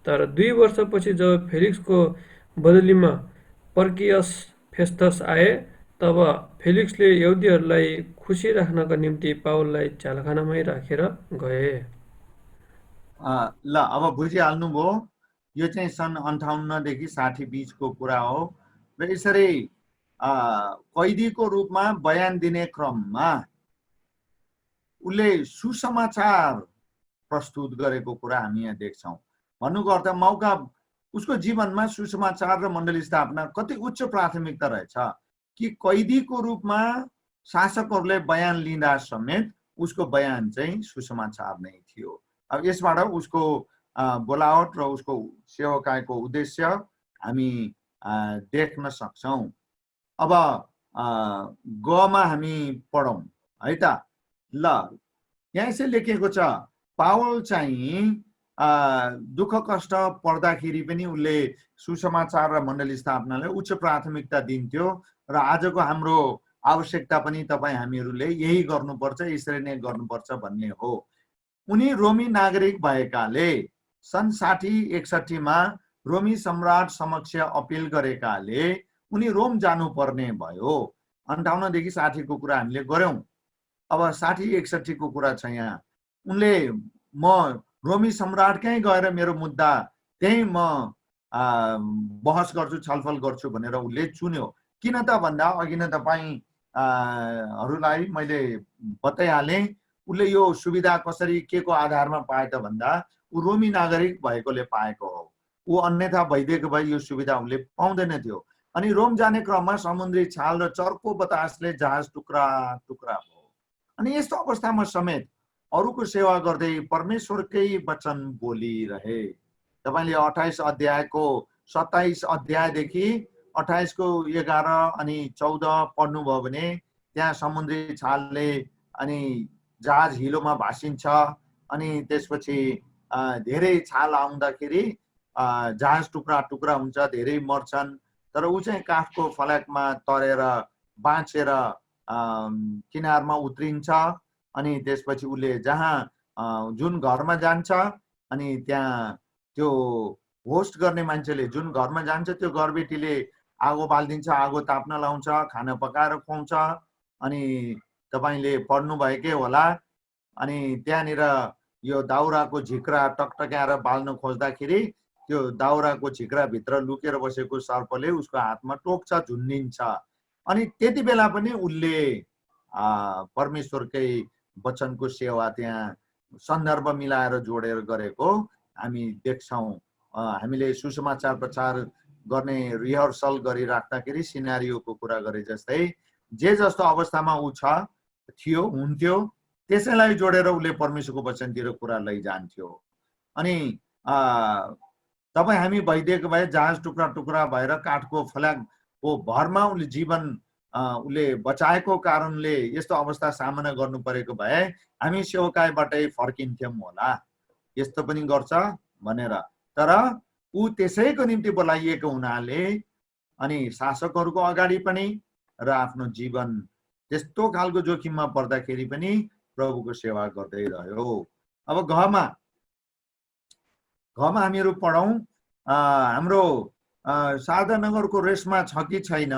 Speaker 2: तर 2 वर्षपछि जब फेलिक्सको बदलीमा पर्कियस फेस्टस आए, तब फेलिक्सले यहुदीहरूलाई खुसी राख्नका निम्ति पावललाई झ्यालखानामै राखेर गए।
Speaker 1: ल अब बुझिहाल्नुभयो, यो चाहिँ सन् 58 देखि 60 बीचको कुरा हो। र यसरी कैदीको रूपमा बयान दिने क्रममा उसले सुसमाचार प्रस्तुत गरेको कुरा हामी यहाँ देख्छौँ। भन्नुको अर्थ मौका उसको जीवनमा सुसमाचार र मण्डली स्थापना कति उच्च प्राथमिकता रहेछ कि कैदीको रूपमा शासकहरूले बयान लिँदा समेत उसको बयान चाहिँ सुसमाचार नै थियो। अब यसबाट उसको बोलावट र उसको सेवकाईको उद्देश्य हामी देख्न सक्छौँ। अब गमा हामी पढौँ है त। ल यहाँ यसै लेखेको छ, पावल चाहिँ दुःख कष्ट पर्दाखेरि पनि उसले सुसमाचार र मण्डली स्थापनालाई उच्च प्राथमिकता दिन्थ्यो। र आजको हाम्रो आवश्यकता पनि तपाईँ हामीहरूले यही गर्नुपर्छ, यसरी नै गर्नुपर्छ भन्ने हो। उनी रोमी नागरिक भएकाले सन् 60-61 मा रोमी सम्राट समक्ष अपिल गरेकाले उनी रोम जानुपर्ने भयो। 58 देखि 60 को कुरा हामीले गर्यौं। अब 60-61 को कुरा छ यहाँ। उनले म रोमी सम्राटकै गएर मेरो मुद्दा त्यही म बहस गर्छु, छलफल गर्छु भनेर उसले चुन्यो। किन त भन्दा अघि नै तपाईहरूलाई मैले बताइहालेँ, उसले यो सुविधा कसरी के को आधारमा पाए त भन्दा ऊ रोमी नागरिक भएकोले पाएको हो। ऊ अन्यथा भइदिएको भए यो सुविधा उसले पाउँदैन थियो। अनि रोम जाने क्रममा समुद्री छाल र चर्को बतासले जहाज टुक्रा टुक्रा भयो। अनि यस्तो अवस्थामा समेत अरूको सेवा गर्दै परमेश्वरकै वचन बोलिरहे। तपाईले 28 अध्यायको 27 अध्यायदेखि 28 को 11 अनि 14 पढ्नुभयो भने त्यहाँ समुद्री छालले अनि जहाज हिलोमा भासिन्छ। अनि त्यसपछि धेरै छाल आउँदाखेरि जहाज टुक्रा टुक्रा हुन्छ, धेरै मर्छन्। तर ऊ चाहिँ काठको फलकमा तरेर बाँचेर किनारमा उत्रिन्छ अनि त्यसपछि उसले जहाँ जुन घरमा जान्छ अनि त्यहाँ त्यो होस्ट गर्ने मान्छेले जुन घरमा जान्छ त्यो घरबेटीले आगो बालिदिन्छ, आगो ताप्न लाउँछ, खाना पकाएर खुवाउँछ। अनि तपाईले पढ्नु भएकै होला। अनि त्यहाँनिर यो दाउराको झिक्रा टकटक्याएर बाल्न खोज्दाखेरि त्यो दाउराको झिक्रा भित्र लुकेर बसेको सर्पले उसको हातमा टोक्छ, झुन्डिन्छ। अनि त्यति बेला पनि उसले परमेश्वरकै वचनको सेवा त्यहाँ सन्दर्भ मिलाएर जोडेर गरेको हामी देख्छौँ। हामीले सुसमाचार प्रचार गर्ने रिहर्सल गरिराख्दाखेरि सिनारियोको कुरा गरे जस्तै जे जस्तो अवस्थामा ऊ थियो हुन्थ्यो त्यसैलाई जोडेर उसले परमेश्वरको वचनतिर कुरा लैजान्थ्यो। अनि तपाईँ हामी भइदिएको भए जहाज टुक्रा टुक्रा भएर काठको फलाकको भरमा उसले जीवन उसले बचाएको कारणले यस्तो अवस्था सामना गर्नु परेको भए हामी सेवकाईबाटै फर्किन्थ्यौँ होला, यस्तो पनि गर्छ भनेर। तर ऊ त्यसैको निम्ति बोलाइएको हुनाले अनि शासकहरूको अगाडि पनि र आफ्नो जीवन त्यस्तो खालको जोखिममा पर्दाखेरि पनि प्रभुको सेवा गर्दै रह्यो। अब घमा हामीहरू पढौँ। हाम्रो शारदानगरको रेसमा छ कि छैन?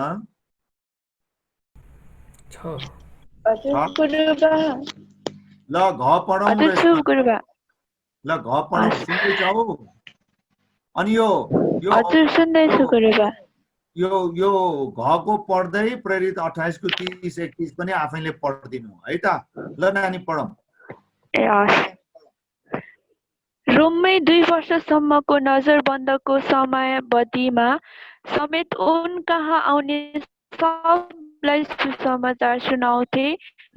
Speaker 1: ल घ पढौँ। ल घ पढौँ, सुन्दैछौ? अनि यो घको पढ्दै प्रेरित 28 को 30-31 पनि आफैले पढिदिनु है त। ल नानी पढौँ।
Speaker 10: रोममै 2 वर्षसम्मको नजरबन्दको समयावधिमा समेत उन कहाँ आउने सबलाई सुसमाचार सुनाउँथे।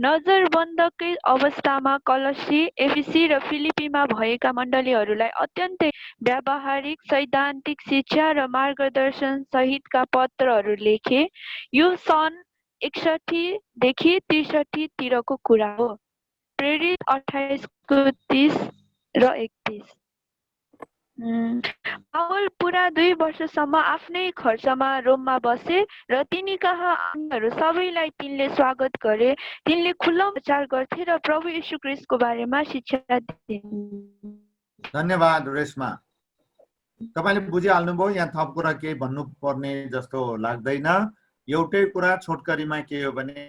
Speaker 10: नजरबन्दकै अवस्थामा कलसी, एफिसी र फिलिपीमा भएका मण्डलीहरूलाई अत्यन्तै व्यावहारिक सैद्धान्तिक शिक्षा र मार्गदर्शन सहितका पत्रहरू लेखे। यो सन् 61 देखि 63 तिरको कुरा हो। प्रेरित 28 को 30 र 31। पावल पुरा 2 वर्षसम्म आफ्नै खर्चमा रोममा बसे र तिनी कहाँ आउनेहरू सबैलाई तिनले स्वागत गरे। तिनले खुल्ला प्रचार गर्थे र प्रभु यीशु ख्रीष्टको बारेमा शिक्षा दिए।
Speaker 1: धन्यवाद रेशमा, तपाईले बुझिहाल्नुभयो। यहाँ थप कुरा केही भन्नुपर्ने जस्तो लाग्दैन। एउटै कुरा छोटकरीमा के हो भने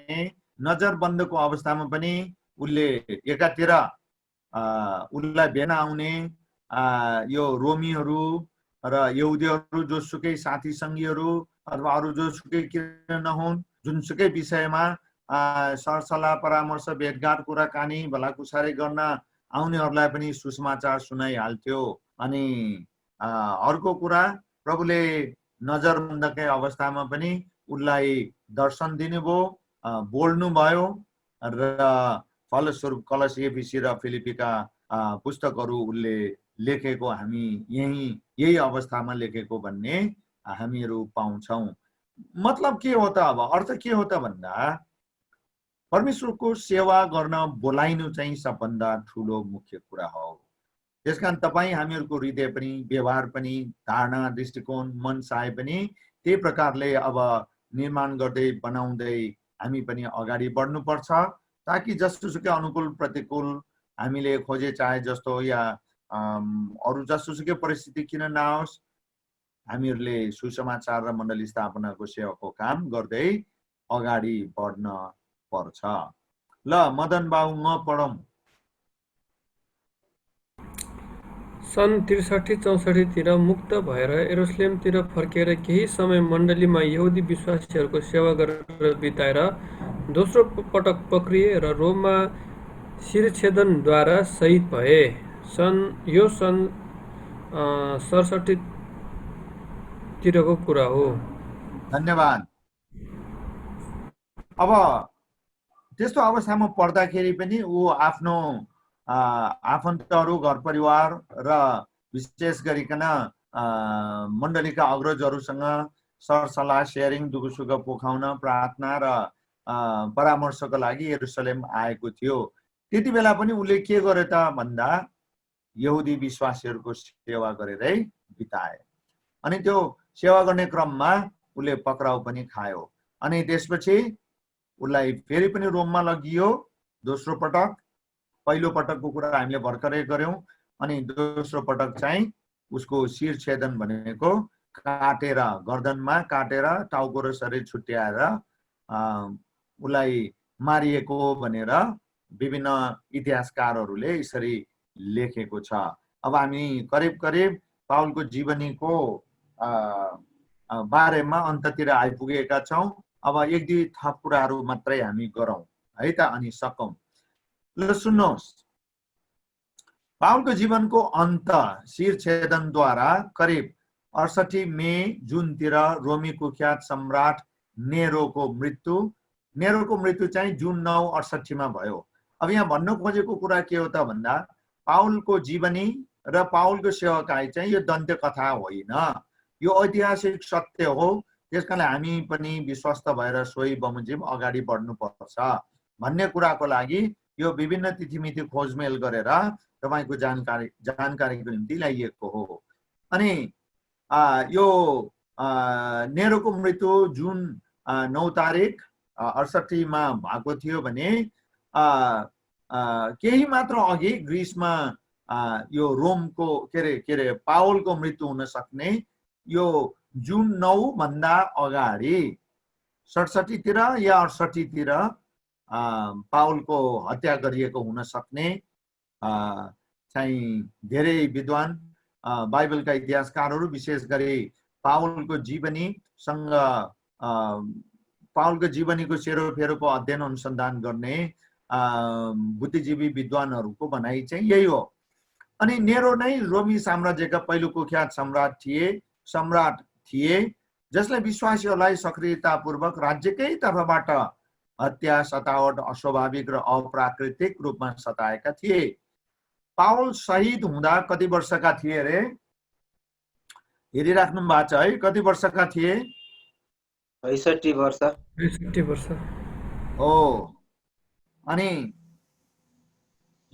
Speaker 1: नजरबन्दको अवस्थामा पनि उसले एकातिर उसलाई भेट्न आउने यो रोमीहरू र यहुदीहरू जोसुकै साथी सङ्गीहरू अथवा अरू जोसुकै किन नहुन्, जुनसुकै विषयमा सरसल्लाह परामर्श भेटघाट कुराकानी भलाकुसारी गर्न आउनेहरूलाई पनि सुसमाचार सुनाइहाल्थ्यो। अनि अर्को कुरा प्रभुले नजरबन्दकै अवस्थामा पनि उसलाई दर्शन दिनुभयो, बोल्नु भयो र फलस्वरूप कलसी, एफिसी र फिलिपीका पुस्तकहरू उसले लेखेको हामी यही अवस्थामा लेखेको भन्ने हामीहरू पाउँछौँ। मतलब के हो त? अब अर्थ के हो त भन्दा परमेश्वरको सेवा गर्न बोलाइनु चाहिँ सबभन्दा ठुलो मुख्य कुरा हो। त्यसकारण तपाईँ हामीहरूको हृदय पनि, व्यवहार पनि, धारणा, दृष्टिकोण, मन चाहे पनि त्यही प्रकारले अब निर्माण गर्दै बनाउँदै हामी पनि अगाडि बढ्नुपर्छ, ताकि जस्तोसुकै अनुकूल प्रतिकूल हामीले खोजे चाहे जस्तो या अरू जस्तोसुकै परिस्थिति किन नआओस्, हामीहरूले सुसमाचार र मण्डली स्थापनाको सेवाको काम गर्दै अगाडि बढ्न पर्छ। ल मदन बाबु म पढौँ।
Speaker 2: सन् 63-64 तिर मुक्त भएर यरुशलेमतिर फर्केर केही समय मण्डलीमा यहुदी विश्वासीहरूको सेवा गरेर बिताएर दोस्रो पटक पक्रिए र रोममा शिरछेदनद्वारा शहीद भए। यो सन् 67 तिरको कुरा हो।
Speaker 1: धन्यवाद। अब त्यस्तो अवस्थामा पर्दाखेरि पनि ऊ आफ्नो आफन्तहरू, घर परिवार र विशेष गरिकन मण्डलीका अग्रजहरूसँग सरसल्लाह, सेयरिङ, दुःख सुख पोखाउन, प्रार्थना र परामर्शको लागि यरुशलेम आएको थियो। त्यति बेला पनि उसले के गरे त भन्दा यहुदी विश्वासीहरूको सेवा गरेरै बिताए। अनि त्यो सेवा गर्ने क्रममा उसले पक्राउ पनि खायो। अनि त्यसपछि उसलाई फेरि पनि रोममा लगियो दोस्रो पटक। पहिलो पटकको कुरा हामीले भर्खरै गर्यौं। अनि दोस्रो पटक चाहिँ उसको शिर छेदन भनेको काटेर, गर्दनमा काटेर टाउको र शरीर छुट्याएर उसलाई मारिएको भनेर विभिन्न इतिहासकारहरूले यसरी लेखेको छ। अब हामी करिब करिब पावलको जीवनीको बारेमा अन्ततिर आइपुगेका छौं। अब एक दुई थप कुराहरू मात्रै हामी गरौँ है त, अनि सकौं। ल सुन्नुहोस्, पावलको जीवनको अन्त शिर छेदनद्वारा करिब 68 मे जुनतिर रोमी कुख्यात सम्राट नेरोको मृत्यु चाहिँ जुन 9, 68 मा भयो। अब यहाँ भन्नु खोजेको कुरा के हो त भन्दा पावलको जीवनी र पावलको सेवाकाई चाहिँ यो दन्त्य कथा होइन, यो ऐतिहासिक सत्य हो। त्यसकारण हामी पनि विश्वस्त भएर सोही बमोजिम अगाडि बढ्नुपर्छ भन्ने कुराको लागि यो विभिन्न तिथिमिति खोजमेल गरेर तपाईको जानकारीको निम्ति ल्याइएको हो। अनि यो नेरोको मृत्यु जुन 9 तारिक 68 मा भएको थियो भने केही मात्र अघि ग्रीसमा यो रोमको के रे पावलको मृत्यु हुन सक्ने यो जुन 9 भन्दा अगाडि 67 तिर या 68 तिर पावलको हत्या गरिएको हुन सक्ने चाहिँ धेरै विद्वान बाइबलका इतिहासकारहरू विशेष गरी पावलको जीवनीको सेरोफेरोको अध्ययन अनुसन्धान गर्ने बुद्धिजीवी विद्वानहरूको भनाइ चाहिँ यही हो। अनि नेरो नै रोमी साम्राज्यका पहिलो कुख्यात सम्राट थिए जसले विश्वासीहरूलाई सक्रियतापूर्वक राज्यकै तर्फबाट हत्या, सतावट, अस्वाभाविक र अप्राकृतिक रूपमा सताएका थिए। पावल शहीद हुँदा कति वर्षका थिए रे? हेरिराख्नु भएको छ है, कति वर्षका थिए?
Speaker 8: 65 वर्ष।
Speaker 2: 65 वर्ष
Speaker 1: हो। अनि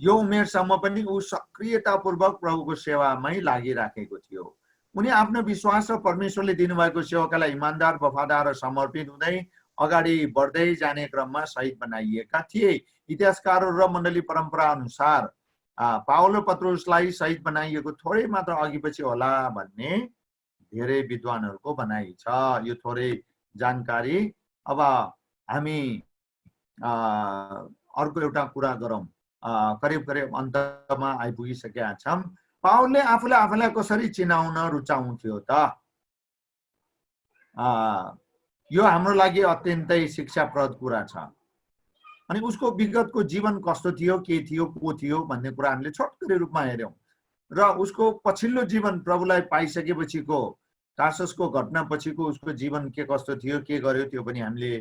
Speaker 1: यो उमेरसम्म पनि ऊ सक्रियतापूर्वक प्रभुको सेवामै लागिराखेको थियो। उनी आफ्नो विश्वास र परमेश्वरले दिनुभएको सेवाका लागि इमानदार, वफादार र समर्पित हुँदै अगाडि बढ्दै जाने क्रममा शहीद बनाइएका थिए। इतिहासकारहरू र मण्डली परम्परा अनुसार पावल र पत्रुसलाई शहीद बनाइएको थोरै मात्र अघि पछि होला भन्ने धेरै विद्वानहरूको भनाइ छ। यो थोरै जानकारी। अब हामी अर्को एउटा कुरा गरौँ। करिब करिब अन्तमा आइपुगिसकेका छौँ। पावलले आफूलाई कसरी चिनाउन रुचाउँथ्यो त? यो हाम्रो लागि अत्यन्तै शिक्षाप्रद कुरा छ। अनि उसको विगतको जीवन कस्तो थियो, के थियो, को थियो भन्ने कुरा हामीले छोटकरी रूपमा हेर्यौं र उसको पछिल्लो जीवन प्रभुलाई पाइसकेपछिको टार्ससको घटना पछिको उसको जीवन के कस्तो थियो, के गर्यो त्यो पनि हामीले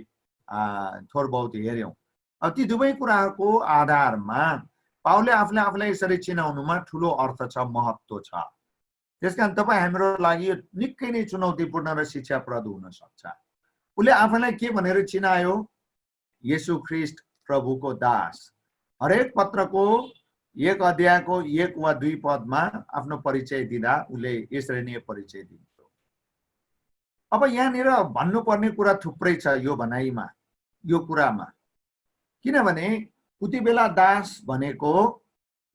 Speaker 1: थोर बहुत हेर्यौं। अब ती दुवै कुराको आधारमा पावलले आफूलाई यसरी चिनाउनुमा ठूलो अर्थ छ, महत्त्व छ। त्यसकारण तपाईँ हाम्रो लागि निकै नै चुनौतीपूर्ण र शिक्षाप्रद हुन सक्छ। उसले आफूलाई के भनेर चिनायो? येशू ख्रीष्ट प्रभुको दास। हरेक पत्रको 1 अध्यायको 1 वा 2 पदमा आफ्नो परिचय दिँदा उसले यसरी नै परिचय दिन्थ्यो। अब यहाँनिर भन्नुपर्ने कुरा थुप्रै छ यो भनाइमा, यो कुरामा। किनभने उति बेला दास भनेको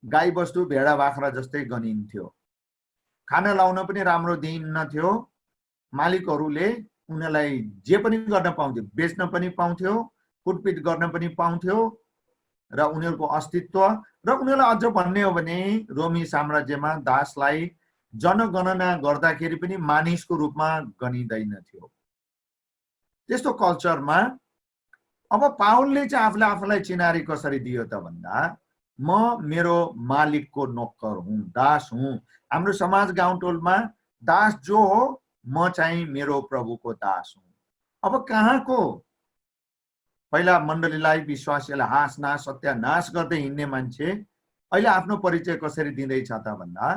Speaker 1: गाई बस्तु भेडा बाख्रा जस्तै गनिन्थ्यो। खाना लाउन पनि राम्रो दिइन्थ्यो। मालिकहरूले उनीहरूलाई जे पनि गर्न पाउँथ्यो, बेच्न पनि पाउँथ्यो, कुटपिट गर्न पनि पाउँथ्यो र उनीहरूको अस्तित्व र उनीहरूलाई अझ भन्ने हो भने रोमी साम्राज्यमा दासलाई जनगणना गर्दाखेरि पनि मानिसको रूपमा गनिँदैन थियो। त्यस्तो कल्चरमा अब पावलले चाहिँ आफूलाई चिनारी कसरी दियो त भन्दा म मेरो मालिकको नोकर हुँ, दास हुँ। हाम्रो समाज गाउँटोलमा दास जो हो म चाहिँ मेरो प्रभुको दास हुँ। अब कहाँको पहिला मण्डलीलाई विश्वासीलाई हाँसनास सत्यानाश गर्दै हिँड्ने मान्छे अहिले आफ्नो परिचय कसरी दिँदैछ त भन्दा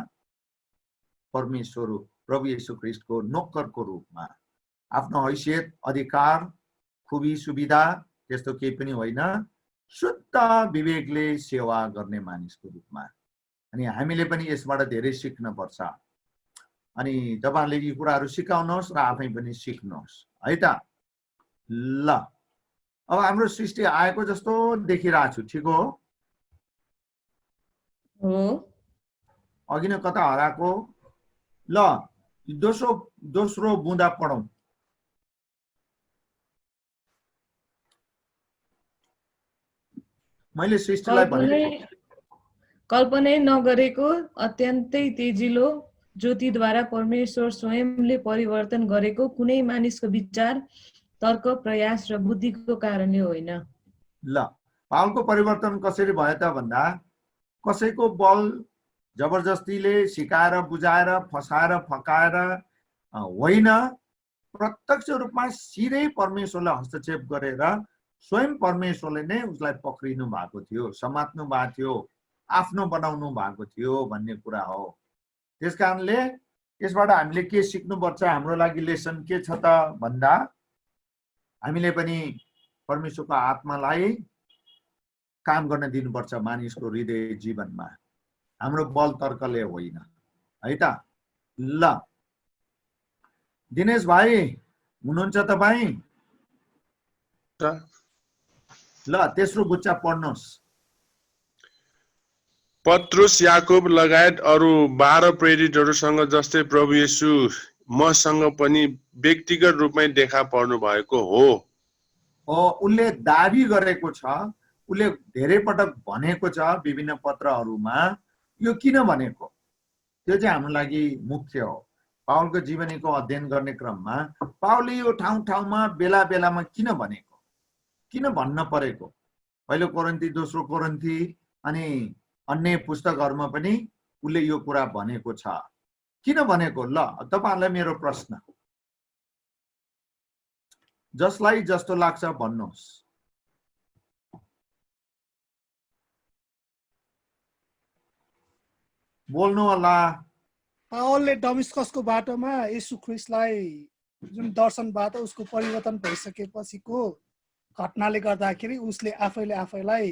Speaker 1: परमेश्वर प्रभु येशू ख्रीष्टको नोकरको रूपमा आफ्नो हैसियत, अधिकार, खुबी सुविधा त्यस्तो केही पनि होइन, शुद्ध विवेकले सेवा गर्ने मानिसको रूपमा। अनि हामीले पनि यसबाट धेरै सिक्न पर्छ। अनि तपाईहरुले यी कुराहरू सिकाउनुहोस् र आफै पनि सिक्नुहोस्। है त। ल अब हाम्रो सृष्टि आएको जस्तो देखिरहेको छु, ठिक हो? अघि नै कता हराएको? ल दोस्रो बुँदा पढौँ। मैले सृष्टिलाई भने
Speaker 11: कल्पनै नगरेको अत्यन्तै तेजिलो ज्योतिद्वारा परमेश्वर स्वयंले परिवर्तन गरेको कुनै मानिसको विचार, तर्क, प्रयास र बुद्धिको कारणले होइन।
Speaker 1: ल पावलको परिवर्तन कसरी भयो त भन्दा कसैको बल जबरजस्तीले सिकाएर बुझाएर फसाएर फकाएर होइन, प्रत्यक्ष रूपमा सिधै परमेश्वरले हस्तक्षेप गरेर स्वयं परमेश्वरले नै उसलाई पक्रिनु भएको थियो, समात्नु भएको थियो, आफ्नो बनाउनु भएको थियो भन्ने कुरा हो। त्यसकारणले यसबाट हामीले के सिक्नुपर्छ? हाम्रो लागि लेसन के छ त भन्दा हामीले पनि परमेश्वरको आत्मालाई काम गर्न दिनुपर्छ मानिसको हृदय जीवनमा, हाम्रो बल तर्कले होइन, है त। ल दिनेश भाइ हुनुहुन्छ तपाईँ? ल तेस्रो गुच्छा पढ्नुहोस्।
Speaker 7: पत्रुस, याकुब लगायत अरू 12 प्रेरितहरूसँग जस्तै प्रभु येशू मसँग पनि व्यक्तिगत रूपमै देखा पर्नु भएको हो।
Speaker 1: उसले दाबी गरेको छ, उसले धेरै पटक भनेको छ विभिन्न पत्रहरूमा। यो किन भनेको त्यो चाहिँ हाम्रो लागि मुख्य हो। पावलको जीवनीको अध्ययन गर्ने क्रममा पावलले यो ठाउँ ठाउँमा बेला बेलामा किन भनेको, किन भन्न परेको, पहिलो कोरिन्थी, दोस्रो कोरिन्थी अनि अन्य पुस्तकहरूमा पनि उसले यो कुरा भनेको छ। किन भनेको? ल तपाईहरुलाई मेरो प्रश्न, जसलाई जस्तो लाग्छ भन्नुहोस्। बोल्नु होला।
Speaker 12: पावलले दमिस्कसको बाटोमा येशू ख्रीष्टलाई जुन दर्शनबाट उसको परिवर्तन भइसकेपछिको घटनाले गर्दाखेरि उसले आफैलाई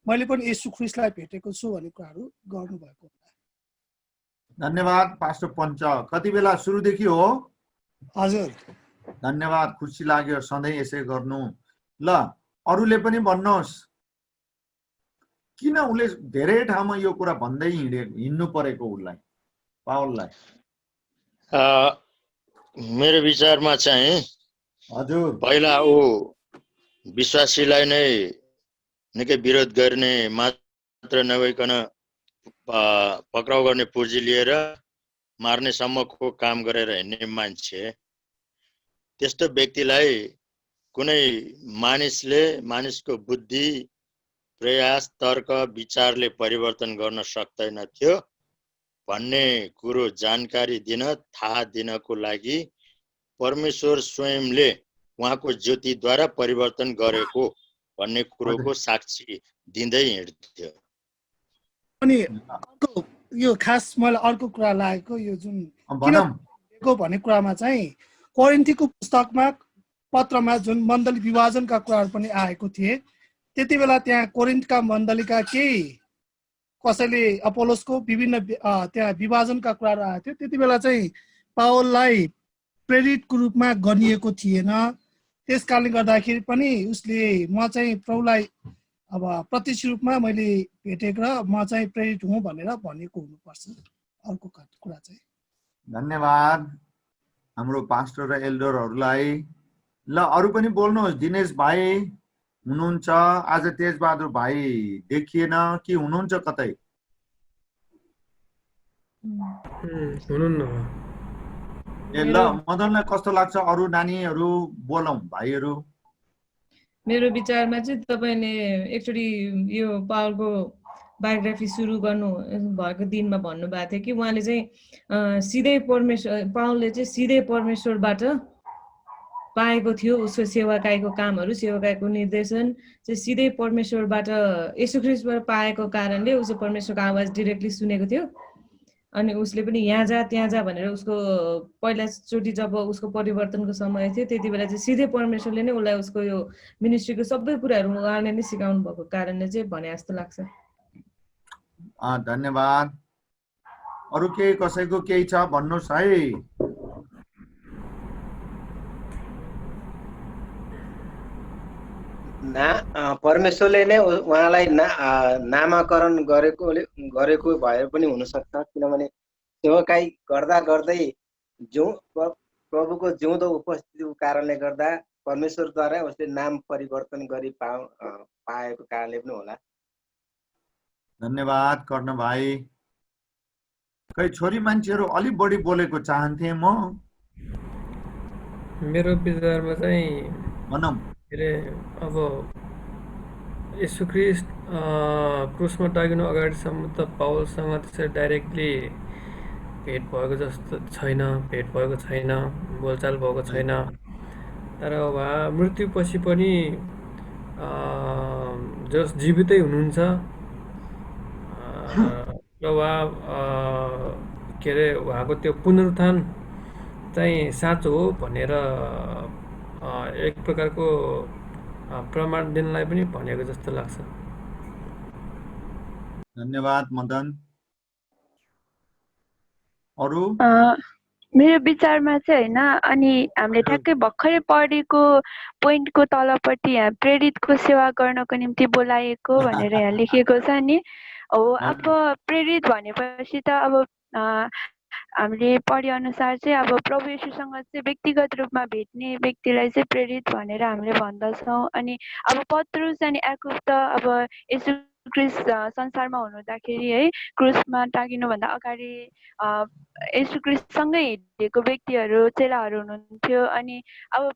Speaker 12: मैले पनि येशू ख्रीष्टलाई भेटेको छु भन्ने कुराहरू गर्नुभएको।
Speaker 1: धन्यवाद पास्टर पञ्च। कति बेला सुरुदेखि हो?
Speaker 12: हजुर
Speaker 1: धन्यवाद, खुसी लाग्यो, सधैँ यसै गर्नु। ल अरूले पनि भन्नुहोस्, किन उसले धेरै ठाउँमा यो कुरा भन्दै हिँड्नु परेको उसलाई, पावललाई?
Speaker 6: मेरो विचारमा चाहिँ
Speaker 1: हजुर
Speaker 6: पहिला ऊ विश्वासीलाई नै निकै विरोध गर्ने मात्र नभइकन पक्राउ गर्ने पुर्जी लिएर मार्ने सम्मको काम गरेर हिँड्ने मान्छे, त्यस्तो व्यक्तिलाई कुनै मानिसको बुद्धि, प्रयास, तर्क, विचारले परिवर्तन गर्न सक्दैन थियो भन्ने कुरो जानकारी दिन, थाहा दिनको लागि परमेश्वर स्वयंले उहाँको ज्योतिद्वारा परिवर्तन गरेको भन्ने कुरोको साक्षी दिँदै हिँड्थ्यो।
Speaker 12: अनि अर्को यो खास मलाई अर्को कुरा लागेको, यो जुन किन भन्ने कुरामा चाहिँ कोरिन्थीको पुस्तकमा पत्रमा जुन मण्डली विभाजनका कुराहरू पनि आएको थिए, त्यति बेला त्यहाँ कोरिन्थका मण्डलीका केही कसैले अपोलोसको विभिन्न त्यहाँ विभाजनका कुराहरू आएको थियो। त्यति बेला चाहिँ पावललाई प्रेरितको रूपमा गनिएको थिएन। त्यस कारणले गर्दाखेरि पनि उसले म चाहिँ प्रभुलाई अब प्रत्यक्ष रूपमा मैले भेटेको र म चाहिँ प्रेरित हुँ भनेर भनेको हुनुपर्छ। अर्को कुरा चाहिँ
Speaker 1: धन्यवाद हाम्रो पास्टर र एल्डरहरूलाई। ल अरू पनि बोल्नुहोस्। दिनेश भाइ हुनुहुन्छ आज, तेजबहादुर भाइ देखिएन कि हुनुहुन्छ कतै?
Speaker 2: हुनुहुन्न।
Speaker 1: ल मदनलाई कस्तो लाग्छ? अरू नानीहरू बोलौँ, भाइहरू।
Speaker 11: मेरो विचारमा चाहिँ तपाईले एकचोटि यो पावलको बायोग्राफी सुरु गर्नु भएको दिनमा भन्नुभएको थियो कि उहाँले चाहिँ सिधै पावलले चाहिँ सिधै परमेश्वरबाट पाएको थियो। उसको सेवाकाईको कामहरू, सेवाकाईको निर्देशन चाहिँ सिधै परमेश्वरबाट येशू ख्रीष्टबाट पाएको कारणले उसले परमेश्वरको आवाज डिरेक्टली सुनेको थियो। अनि उसले पनि यहाँ जा त्यहाँ जा भनेर उसको पहिलाचोटि जब उसको परिवर्तनको समय थियो त्यति बेला चाहिँ सिधै परमेश्वरले नै उसलाई उसको यो मिनिस्ट्रीको सबै कुराहरू उहाँले नै सिकाउनु भएको कारणले चाहिँ भने जस्तो लाग्छ।
Speaker 1: धन्यवाद। अरू केही कसैको केही छ भन्नुहोस् है।
Speaker 8: परमेश्वरले नै उहाँलाई नामाकरण गरेको भएर पनि हुनसक्छ, किनभने सेवकाई गर्दा गर्दै प्रभुको जिउँदो उपस्थितिको कारणले गर्दा परमेश्वरद्वारा उसले नाम परिवर्तन गरी पाएको कारणले पनि होला।
Speaker 1: धन्यवाद कर्ण भाइ। खै छोरी मान्छेहरू अलिक बढी बोलेको चाहन्थे म।
Speaker 2: मेरो विचारमा चाहिँ
Speaker 1: भनौँ
Speaker 2: के अरे अब यीशु ख्रिस्ट क्रुसमा टागिनु अगाडिसम्म त पावलसँग त्यसरी डाइरेक्टली भेट भएको जस्तो छैन, बोलचाल भएको छैन। तर उहाँ मृत्युपछि पनि जस जीवितै हुनुहुन्छ र उहाँ के अरे उहाँको त्यो पुनरुत्थान चाहिँ साँचो हो भनेर एक प्रकारको प्रमाण दिनलाई पनि भनेको जस्तो लाग्छ।
Speaker 1: धन्यवाद मदन। अरू
Speaker 10: मेरो विचारमा चाहिँ होइन, अनि हामीले ठ्याक्कै भर्खरै पढेको पोइन्टको तलपट्टि यहाँ प्रेरितको सेवा गर्नको निम्ति बोलाएको भनेर यहाँ लेखिएको छ नि। हो, अब प्रेरित भनेपछि त अब हामीले पढे अनुसार चाहिँ अब प्रभु येशूसँग चाहिँ व्यक्तिगत रूपमा भेट्ने व्यक्तिलाई चाहिँ प्रेरित भनेर हामीले भन्दछौँ। अनि अब पत्रुस अनि याकुब त अब येशू ख्रिस्ट संसारमा हुनुहुँदाखेरि है, क्रुसमा टागिनुभन्दा अगाडि येशू ख्रिस्टसँगै हिँडेको व्यक्तिहरू, चेलाहरू हुनुहुन्थ्यो। अनि अब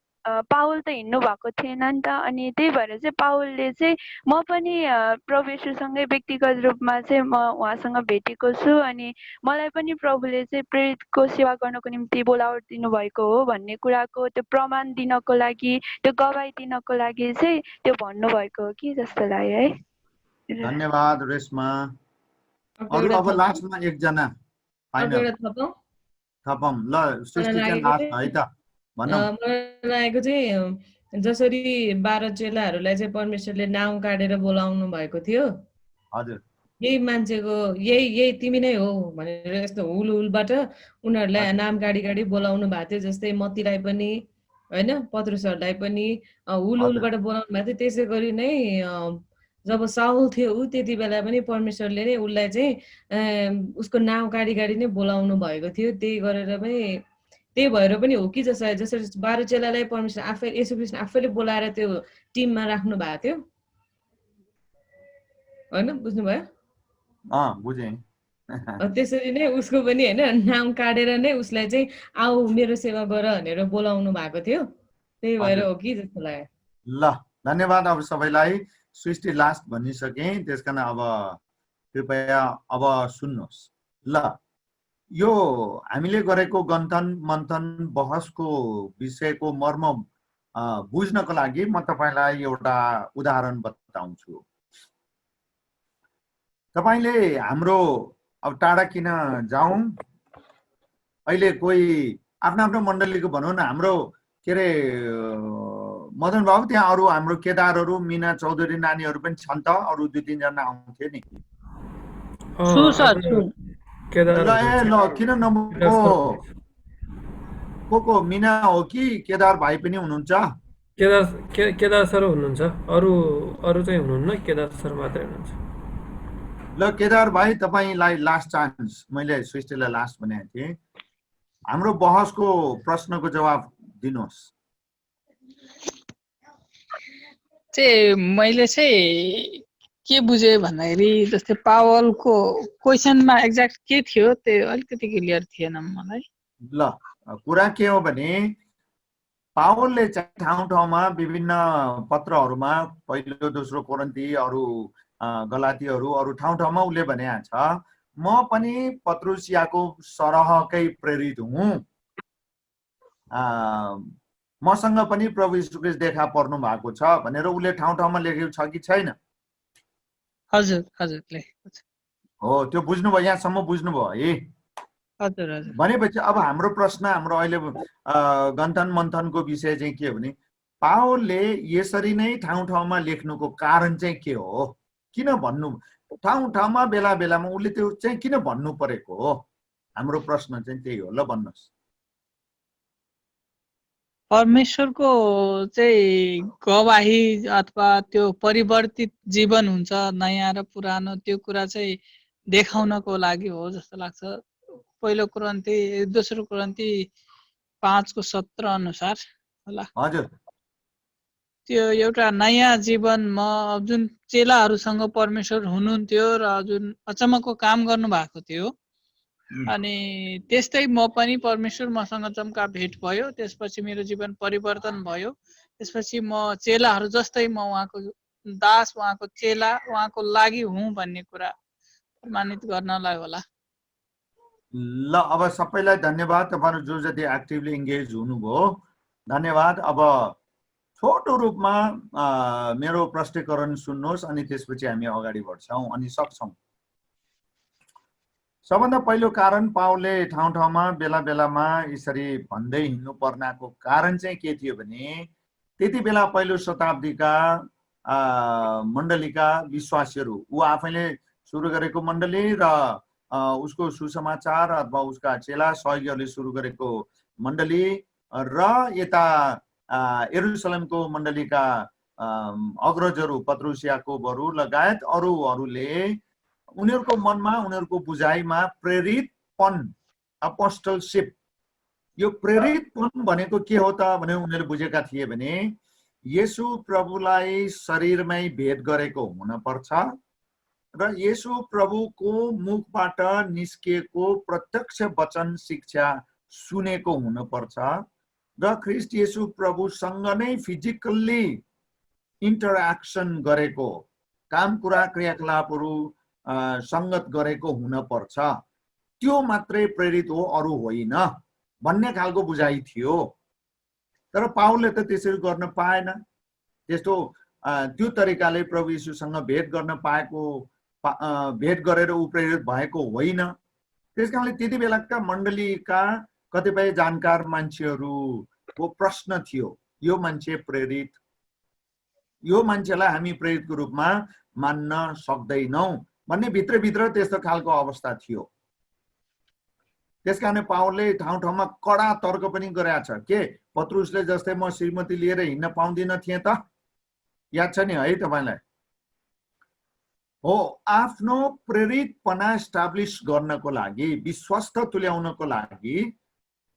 Speaker 10: पावल त हिँड्नु भएको थिएन नि त, अनि त्यही भएर चाहिँ पावलले चाहिँ म पनि प्रभु येशूसँगै व्यक्तिगत रूपमा चाहिँ म उहाँसँग भेटेको छु, अनि मलाई पनि प्रभुले चाहिँ प्रेरितको सेवा गर्नको निम्ति बोलावट दिनुभएको हो भन्ने कुराको त्यो प्रमाण दिनको लागि, त्यो गवाई दिनको लागि चाहिँ त्यो भन्नुभएको हो कि जस्तो लाग्यो है।
Speaker 1: धन्यवाद रेशमा। अरू अब लास्टमा एकजना फाइनल थपम ल सृष्टि चाहिँ लास्ट है त भनौँ।
Speaker 11: मलाई लागेको चाहिँ जसरी 12 चेलाहरूलाई चाहिँ परमेश्वरले नाउँ काटेर बोलाउनु भएको थियो,
Speaker 1: हजुर
Speaker 11: यही मान्छेको यही तिमी नै हो भनेर यस्तो हुलहुलबाट उनीहरूलाई नाम काडी बोलाउनु भएको थियो। जस्तै मत्तीलाई पनि होइन, पत्रुसहरूलाई पनि हुलहुलबाट बोलाउनु भएको थियो। त्यसै गरी नै जब साउल थियो ऊ त्यति बेला पनि परमेश्वरले नै उसलाई चाहिँ उसको नाउँ काडी नै बोलाउनु भएको थियो। त्यही भएर पनि हो कि जसरी 12 चेलालाई परमेश्वर आफै येशू ख्रिस्ट आफैले बोलाएर त्यो टिममा राख्नु भएको थियो होइन, बुझ्नुभयो?
Speaker 1: बुझेँ।
Speaker 11: त्यसरी नै उसको पनि होइन नाम काटेर नै उसलाई चाहिँ आऊ मेरो सेवा गर भनेर बोलाउनु भएको थियो। त्यही भएर हो कि जस्तो लाग्यो।
Speaker 1: ल धन्यवाद अब सबैलाई। सृष्टि लास्ट भनिसकेँ, त्यस कारण अब कृपया अब सुन्नुहोस्। ल यो हामीले गरेको गन्थन मन्थन बहसको विषयको मर्म बुझ्नको लागि म तपाईलाई एउटा उदाहरण बताउँछु। तपाईले हाम्रो अब टाढा किन जाउँ, अहिले कोही आफ्नो आफ्नो मण्डलीको भनौँ न, हाम्रो के अरे मदन बाबु त्यहाँ अरू हाम्रो केदारहरू मिना चौधरी नानीहरू पनि छन् त, अरू 2-3 जना आउँथे नि। ल किन को मिना हो कि केदार भाइ पनि हुनुहुन्छ?
Speaker 2: केदार सर हुनुहुन्छ, अरू चाहिँ हुनुहुन्न, केदार सर मात्रै हुनुहुन्छ।
Speaker 1: ल केदार भाइ तपाईलाई लास्ट चान्स। मैले सृष्टिलाई लास्ट भनेको थिएँ। हाम्रो बहसको प्रश्नको जवाब दिनुहोस्।
Speaker 13: मैले चाहिँ के बुझेँ भन्दाखेरि जस्तै पावलको क्वेसनमा एक्ज्याक्ट के थियो त्यो अलिकति क्लियर थिएन मलाई।
Speaker 1: ल कुरा के हो भने पावलले चाहिँ ठाउँ ठाउँमा विभिन्न पत्रहरूमा पहिलो दोस्रो कोरिन्थी अरू गलातीहरू अरू ठाउँ ठाउँमा उसले भनेको छ म पनि पत्रुस याकुब सरहकै प्रेरित हुँ, मसँग पनि प्रभु यीशु ख्रिस्ट देखा पर्नु भएको छ भनेर उसले ठाउँ ठाउँमा लेखेको छ कि छैन?
Speaker 13: हजुर हजुर लेखेको छ।
Speaker 1: हो त्यो बुझ्नुभयो? यहाँसम्म बुझ्नुभयो है?
Speaker 13: हजुर हजुर।
Speaker 1: भनेपछि अब हाम्रो प्रश्न, हाम्रो अहिले गन्थन मन्थनको विषय चाहिँ के हो भने पावलले यसरी नै ठाउँ ठाउँमा लेख्नुको कारण चाहिँ के हो? किन भन्नु ठाउँ ठाउँमा बेला बेलामा उसले त्यो चाहिँ किन भन्नु परेको हो? हाम्रो प्रश्न चाहिँ त्यही हो। ल भन्नुहोस्।
Speaker 13: परमेश्वरको चाहिँ गवाही अथवा त्यो परिवर्तित जीवन हुन्छ नयाँ र पुरानो, त्यो कुरा चाहिँ देखाउनको लागि हो जस्तो लाग्छ। पहिलो कुरन्ती दोस्रो कुरन्ती 5:17 अनुसार होला।
Speaker 1: हजुर
Speaker 13: त्यो एउटा नयाँ जीवन म जुन चेलाहरूसँग परमेश्वर हुनुहुन्थ्यो र जुन अचम्मको काम गर्नु भएको थियो, अनि त्यस्तै म पनि परमेश्वर मसँग जम्का भेट भयो। त्यसपछि मेरो जीवन परिवर्तन भयो। त्यसपछि म चेलाहरू जस्तै म उहाँको दास, उहाँको चेला, उहाँको लागि हुँ भन्ने कुरा प्रमाणित गर्नलाई होला।
Speaker 1: ल अब सबैलाई धन्यवाद, तपाईँहरू जो जति एक्टिभली इङ्गेज हुनुभयो धन्यवाद। अब छोटो रूपमा मेरो प्रश्नीकरण सुन्नुहोस् अनि त्यसपछि हामी अगाडि बढ्छौँ अनि सक्छौँ। सबभन्दा पहिलो कारण पावलले ठाउँ ठाउँमा बेला बेलामा यसरी भन्दै हिँड्नु पर्नाको कारण चाहिँ के थियो भने त्यति बेला पहिलो शताब्दीका मण्डलीका विश्वासीहरू, ऊ आफैले सुरु गरेको मण्डली र उसको सुसमाचार अथवा उसका चेला सहयोगीहरूले सुरु गरेको मण्डली र यता यरुशलेमको मण्डलीका अग्रजहरू पत्रुस याकोबहरू लगायत अरूहरूले उनीहरूको मनमा, उनीहरूको बुझाइमा प्रेरितपन, अपोस्टलशिप, यो प्रेरितपन भनेको के हो त भने उनीहरूले बुझेका थिए भने येशू प्रभुलाई शरीरमै भेट गरेको हुनपर्छ र येशू प्रभुको मुखबाट निस्किएको प्रत्यक्ष वचन शिक्षा सुनेको हुनपर्छ र ख्रिस्ट येशू प्रभुसँग नै फिजिकल्ली इन्टरेक्सन गरेको, काम कुरा क्रियाकलापहरू संगत गरेको हुनपर्छ। त्यो मात्रै प्रेरित हो, अरू होइन भन्ने खालको बुझाइ थियो। तर पावलले त त्यसरी गर्न पाएन। त्यस्तो त्यो तरिकाले प्रभु येशूसँग भेट गर्न पाएको, भेट गरेर ऊ प्रेरित भएको होइन। त्यसकारणले त्यति बेलाका मण्डलीका कतिपय जानकार मान्छेहरूको प्रश्न थियो, यो मान्छे प्रेरित, यो मान्छेलाई हामी प्रेरितको रूपमा मान्न सक्दैनौँ भन्ने भित्रभित्र त्यस्तो खालको अवस्था थियो। त्यसकारण पावलले ठाउँ ठाउँमा कडा तर्क पनि गरेका छ। के पत्रुसले जस्तै म श्रीमती लिएर हिँड्न पाउँदिन थिएँ त? याद छ नि है तपाईलाई? हो, आफ्नो प्रेरितपना इस्टाब्लिस गर्नको लागि, विश्वस्त तुल्याउनको लागि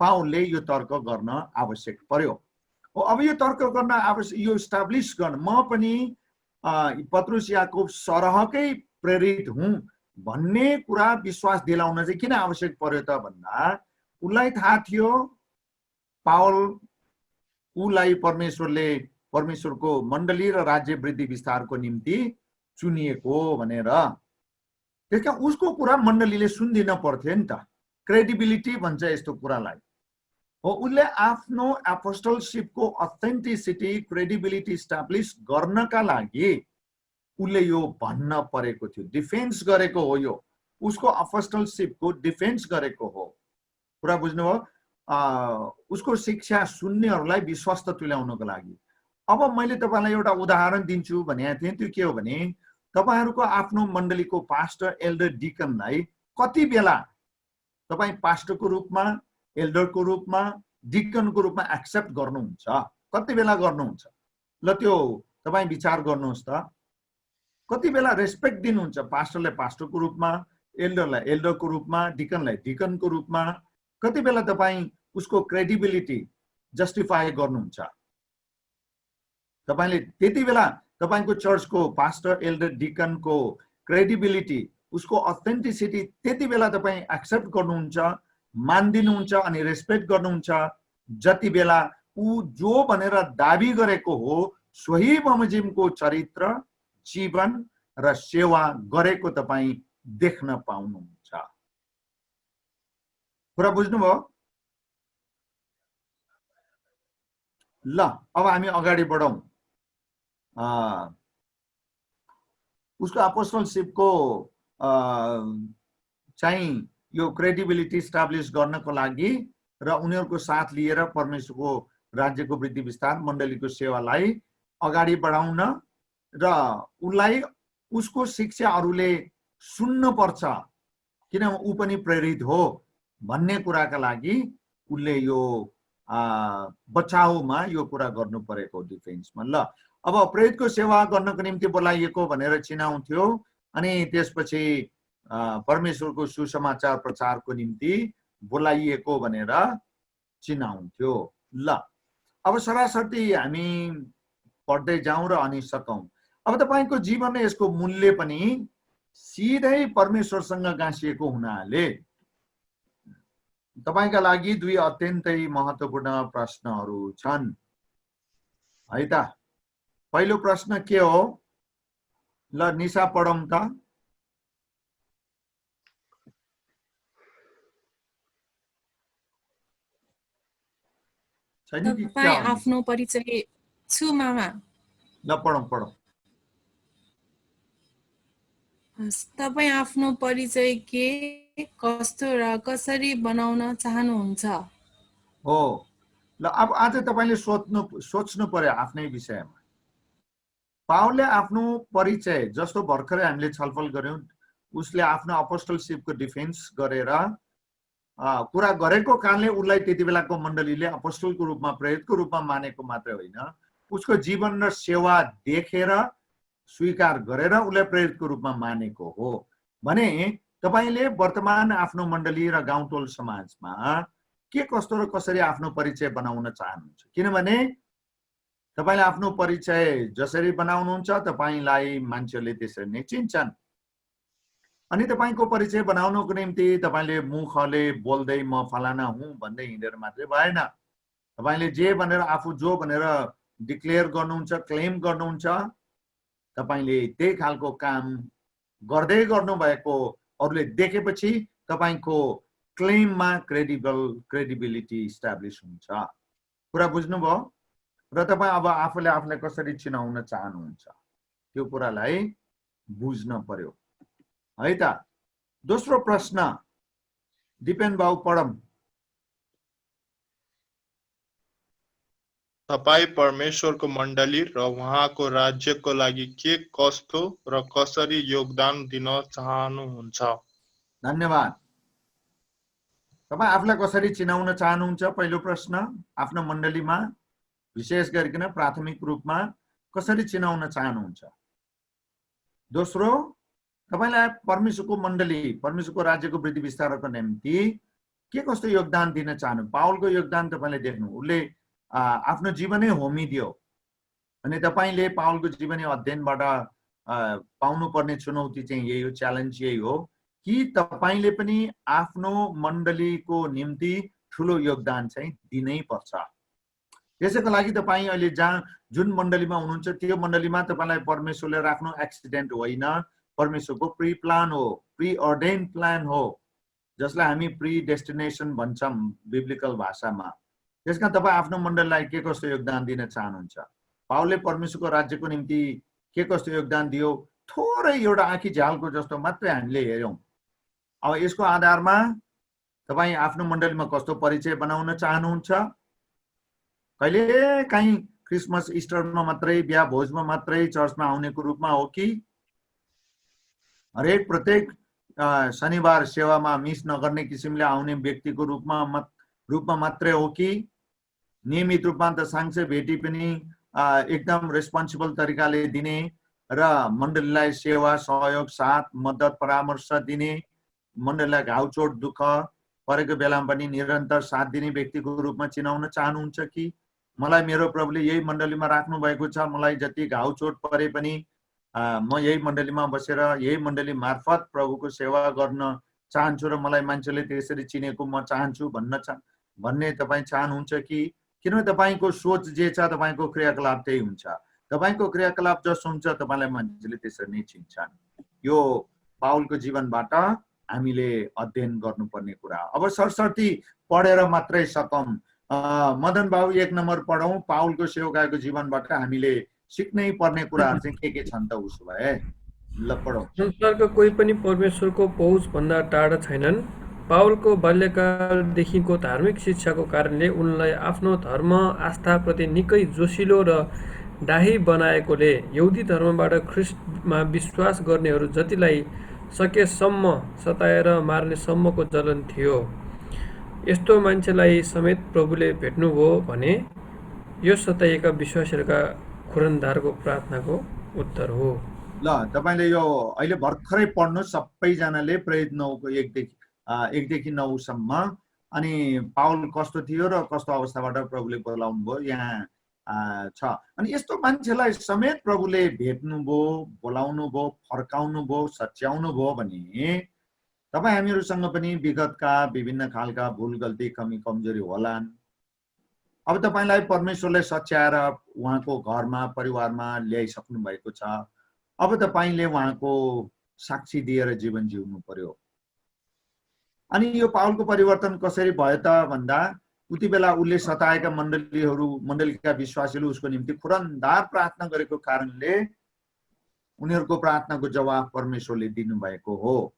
Speaker 1: पावलले यो तर्क गर्न आवश्यक पर्यो। हो, अब यो तर्क गर्न आवश्यक, यो इस्टाब्लिस गर्न म पनि पत्रुस याकोब सरहकै प्रेरित हुँ भन्ने कुरा विश्वास दिलाउन चाहिँ किन आवश्यक पर्यो त भन्दा उसलाई थाहा थियो पावल उलाई परमेश्वरको मण्डली र राज्य वृद्धि विस्तारको निम्ति चुनिएको भनेर। त्यसका उसको कुरा मण्डलीले सुन्दिन पर्थ्यो नि त। क्रेडिबिलिटी भन्छ यस्तो कुरालाई। हो, उसले आफ्नो एपोस्टलशिपको अथेन्टिसिटी, क्रेडिबिलिटी इस्टाब्लिस गर्नका लागि उसले यो भन्न परेको थियो, डिफेन्स गरेको हो। यो उसको अपोस्टलशिपको डिफेन्स गरेको हो। कुरा बुझ्नुभयो? उसको शिक्षा सुन्नेहरूलाई विश्वस्त तुल्याउनको लागि। अब मैले तपाईलाई एउटा उदाहरण दिन्छु भनेको थिएँ। त्यो के हो भने तपाईहरूको आफ्नो मण्डलीको पास्टर, एल्डर, डिकनलाई कति बेला तपाईँ पास्टरको रूपमा, एल्डरको रूपमा, डिकनको रूपमा एक्सेप्ट गर्नुहुन्छ? कति बेला गर्नुहुन्छ? ल त्यो तपाईँ विचार गर्नुहोस् त। कति बेला रेस्पेक्ट दिनुहुन्छ? पास्टरलाई पास्टरको रूपमा, एल्डरलाई एल्डरको रूपमा, डिकनलाई डिकनको रूपमा कति बेला तपाईँ उसको क्रेडिबिलिटी जस्टिफाई गर्नुहुन्छ? तपाईले त्यति बेला तपाईको चर्चको पास्टर, एल्डर, डिकनको क्रेडिबिलिटी, उसको अथेन्टिसिटी त्यति बेला तपाईँ एक्सेप्ट गर्नुहुन्छ, मानिदिनुहुन्छ अनि रेस्पेक्ट गर्नुहुन्छ जति बेला ऊ जो भनेर दाबी गरेको हो सोही बमोजिमको चरित्र, जीवन र सेवा गरेको तपाईँ देख्न पाउनुहुन्छ। कुरा बुझ्नुभयो? ल अब हामी अगाडि बढौं। उसको अपोस्टलशिपको चाहिँ यो क्रेडिबिलिटी इस्टाब्लिस गर्नको लागि र उनीहरूको साथ लिएर परमेश्वरको राज्यको वृद्धि विस्तार, मण्डलीको सेवालाई अगाडि बढाउन र उसलाई उसको शिक्षा अरूले सुन्न पर्छ किन ऊ पनि प्रेरित हो भन्ने कुराका लागि उसले यो बचाउमा यो कुरा गर्नु परेको डिफेन्समा। ल अब प्रेरितको सेवा गर्नको निम्ति बोलाइएको भनेर चिनाउँथ्यो, अनि त्यसपछि परमेश्वरको सुसमाचार प्रचारको निम्ति बोलाइएको भनेर चिनाउँथ्यो। ल अब सरासरी हामी पढ्दै जाउँ र अनि सकौँ। अब तपाईको जीवन यसको मूल्य पनि सिधै परमेश्वरसँग गाँसिएको हुनाले तपाईका लागि दुई अत्यन्तै महत्त्वपूर्ण प्रश्नहरू छन् है त। पहिलो प्रश्न के हो? ल निशा पढौँ त।
Speaker 5: तपाईँ आफ्नो परिचय छु मामा।
Speaker 1: ल पढौँ पढौँ।
Speaker 5: तपाईँ आफ्नो परिचय के, कस्तो र कसरी बनाउन चाहनुहुन्छ?
Speaker 1: हो, ल अब आज तपाईले सोच्नु पर्यो आफ्नै विषयमा। पावलले आफ्नो परिचय, जस्तो भर्खरै हामीले छलफल गर्यौं, उसले आफ्नो अपोस्टलशिपको डिफेन्स गरेर कुरा गरेको कारणले उसलाई त्यति बेलाको मण्डलीले अपोस्टलको रूपमा, प्रेरितको रूपमा मानेको मात्रै होइन, उसको जीवन र सेवा देखेर स्वीकार गरेर उसलाई प्रेरितको रूपमा मानेको हो। भने तपाईले वर्तमान आफ्नो मण्डली र गाउँटोल समाजमा के कस्तो र कसरी आफ्नो परिचय बनाउन चाहनुहुन्छ? किनभने तपाईले आफ्नो परिचय जसरी बनाउनुहुन्छ तपाईलाई मान्छेले त्यसरी नै चिन्छन्। अनि तपाईको परिचय बनाउनको निम्ति तपाईले मुखले बोल्दै म फलाना हुँ भन्दै हिँडेर मात्रै भएन। तपाईले जे भनेर आफू जो भनेर डिक्लेयर गर्नुहुन्छ, क्लेम गर्नुहुन्छ, तपाईले त्यही खालको काम गर्दै गर्नु भएको अरूले देखेपछि तपाईको क्लेममा क्रेडिबिलिटी इस्टाब्लिश हुन्छ। कुरा बुझ्नुभयो? र तपाईँ अब आफूले आफूलाई कसरी चिनाउन चाहनुहुन्छ त्यो कुरालाई बुझ्न पर्यो है त। दोस्रो प्रश्न दिपेन बाबु पढौँ।
Speaker 3: तपाईँ परमेश्वरको मण्डली र उहाँको राज्यको लागि के कस्तो र कसरी योगदान दिन चाहनुहुन्छ?
Speaker 1: धन्यवाद। तपाईँ आफूलाई कसरी चिनाउन चाहनुहुन्छ? पहिलो प्रश्न, आफ्नो मण्डलीमा विशेष गरिकन प्राथमिक रूपमा कसरी चिनाउन चाहनुहुन्छ? दोस्रो, तपाईलाई परमेश्वरको मण्डली, परमेश्वरको राज्यको वृद्धि विस्तारको निम्ति के कस्तो योगदान दिन चाहनु? पावलको योगदान तपाईले देख्नु, उसले आफ्नो जीवनै होमिदियो। अनि तपाईले पावलको जीवनी अध्ययनबाट पाउनुपर्ने चुनौती चाहिँ यही हो, च्यालेन्ज यही हो कि तपाईले पनि आफ्नो मण्डलीको निम्ति ठुलो योगदान चाहिँ दिनै पर्छ। त्यसैको लागि तपाईँ अहिले जुन मण्डलीमा हुनुहुन्छ त्यो मण्डलीमा तपाईलाई परमेश्वरले राख्नु एक्सिडेन्ट होइन, परमेश्वरको प्री प्लान हो, प्री अर्डेन प्लान हो, जसलाई हामी प्री डेस्टिनेसन भन्छौँ बिब्लिकल भाषामा। त्यसकारण तपाईँ आफ्नो मण्डलीलाई के कस्तो योगदान दिन चाहनुहुन्छ? पावलले परमेश्वरको राज्यको निम्ति के कस्तो योगदान दियो थोरै एउटा आँखी झ्यालको जस्तो मात्रै हामीले हेर्यौं। अब यसको आधारमा तपाईँ आफ्नो मण्डलीमा कस्तो परिचय बनाउन चाहनुहुन्छ? कहिले काहीँ क्रिसमस इस्टरमा मात्रै, बिहा भोजमा मात्रै चर्चमा आउनेको रूपमा हो कि हरेक प्रत्येक शनिबार सेवामा मिस नगर्ने किसिमले आउने व्यक्तिको रूपमा मात्रै हो कि नियमित रूपमा त सांसे भेटी पनि एकदम रेस्पोन्सिबल तरिकाले दिने र मण्डलीलाई सेवा सहयोग साथ मद्दत परामर्श दिने, मण्डलीलाई घाउचोट दुःख परेको बेलामा पनि निरन्तर साथ दिने व्यक्तिको रूपमा चिनाउन चाहनुहुन्छ कि मलाई मेरो प्रभुले यही मण्डलीमा राख्नु भएको छ, मलाई जति घाउचोट परे पनि म यही मण्डलीमा बसेर यही मण्डली मार्फत प्रभुको सेवा गर्न चाहन्छु र मलाई मान्छेले त्यसरी चिनेको म चाहन्छु भन्ने तपाईँ चाहनुहुन्छ कि? किनभने तपाईको सोच जे छ तपाईको क्रियाकलाप त्यही हुन्छ। तपाईको क्रियाकलाप जस्तो हुन्छ तपाईलाई मान्छेले त्यसरी नै चिन्छन्। यो पावलको जीवनबाट हामीले अध्ययन गर्नुपर्ने कुरा। अब सरसर्ती पढेर मात्रै सकौं। मदन बाबु 1 नम्बर पढौं। पावलको सेवकाको जीवनबाट हामीले सिक्नै पर्ने कुराहरू चाहिँ के छन् त उसो भए? ल पढौं।
Speaker 2: संसारका कोही पनि परमेश्वरको पहुँच भन्दा टाढा छैनन्। पावलको बाल्यकालदेखिको धार्मिक शिक्षाको कारणले उनलाई आफ्नो धर्म आस्थाप्रति निकै जोसिलो र डाही बनाएकोले यहुदी धर्मबाट ख्रिस्टमा विश्वास गर्नेहरू जतिलाई सकेसम्म सताएर मार्ने सम्मको जलन थियो। यस्तो मान्छेलाई समेत प्रभुले भेट्नुभयो भने यो सताइएका विश्वासीहरूका खुरनदारको प्रार्थनाको उत्तर हो।
Speaker 1: ल तपाईले यो अहिले भर्खरै पढ्नु सबैजनाले प्रेरित 9को 1देखि 9 सम्म। अनि पाउल कस्तो थियो र कस्तो अवस्थाबाट प्रभुले बोलाउनु भयो यहाँ छ। अनि यस्तो मान्छेलाई समेत प्रभुले भेट्नुभयो, बोलाउनु भयो, फर्काउनु भयो, सच्याउनु भयो भने तपाईँ हामीहरूसँग पनि विगतका विभिन्न खालका भुल गल्ती कमी कमजोरी होलान्। अब तपाईलाई परमेश्वरले सच्याएर उहाँको घरमा परिवारमा ल्याइसक्नु भएको छ। अब तपाईले उहाँको साक्षी दिएर जीवन जिउनु पर्यो। अनि यो पाउलको परिवर्तन कसरी भयो त भन्दा उति बेला उसले सताएका मण्डलीका विश्वासीले उसको निम्ति खुरनदार प्रार्थना गरेको कारणले उनीहरूको प्रार्थनाको जवाफ परमेश्वरले दिनुभएको हो।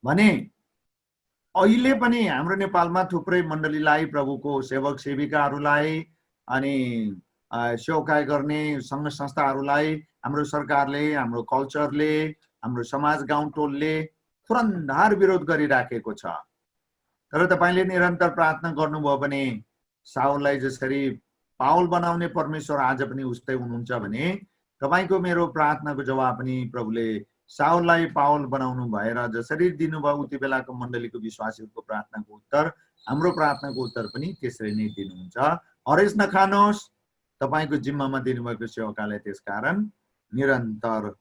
Speaker 1: भने अहिले पनि हाम्रो नेपालमा थुप्रै मण्डलीलाई, प्रभुको सेवक सेविकाहरूलाई अनि सेवकाई गर्ने सङ्घ संस्थाहरूलाई हाम्रो सरकारले, हाम्रो कल्चरले, हाम्रो समाज गाउँ टोलले खुरनदार विरोध गरिराखेको छ। तर तपाईले निरन्तर प्रार्थना गर्नुभयो भने साउललाई जसरी पाउल बनाउने परमेश्वर आज पनि उस्तै हुनुहुन्छ भने तपाईको मेरो प्रार्थनाको जवाब पनि प्रभुले साउललाई पाउल बनाउनु भएर जसरी दिनुभयो उति बेलाको मण्डलीको विश्वासीहरूको प्रार्थनाको उत्तर, हाम्रो प्रार्थनाको उत्तर पनि त्यसरी नै दिनुहुन्छ। हरेस नखानुहोस्, तपाईको जिम्मामा दिनुभएको सेवकालाई त्यसकारण निरन्तर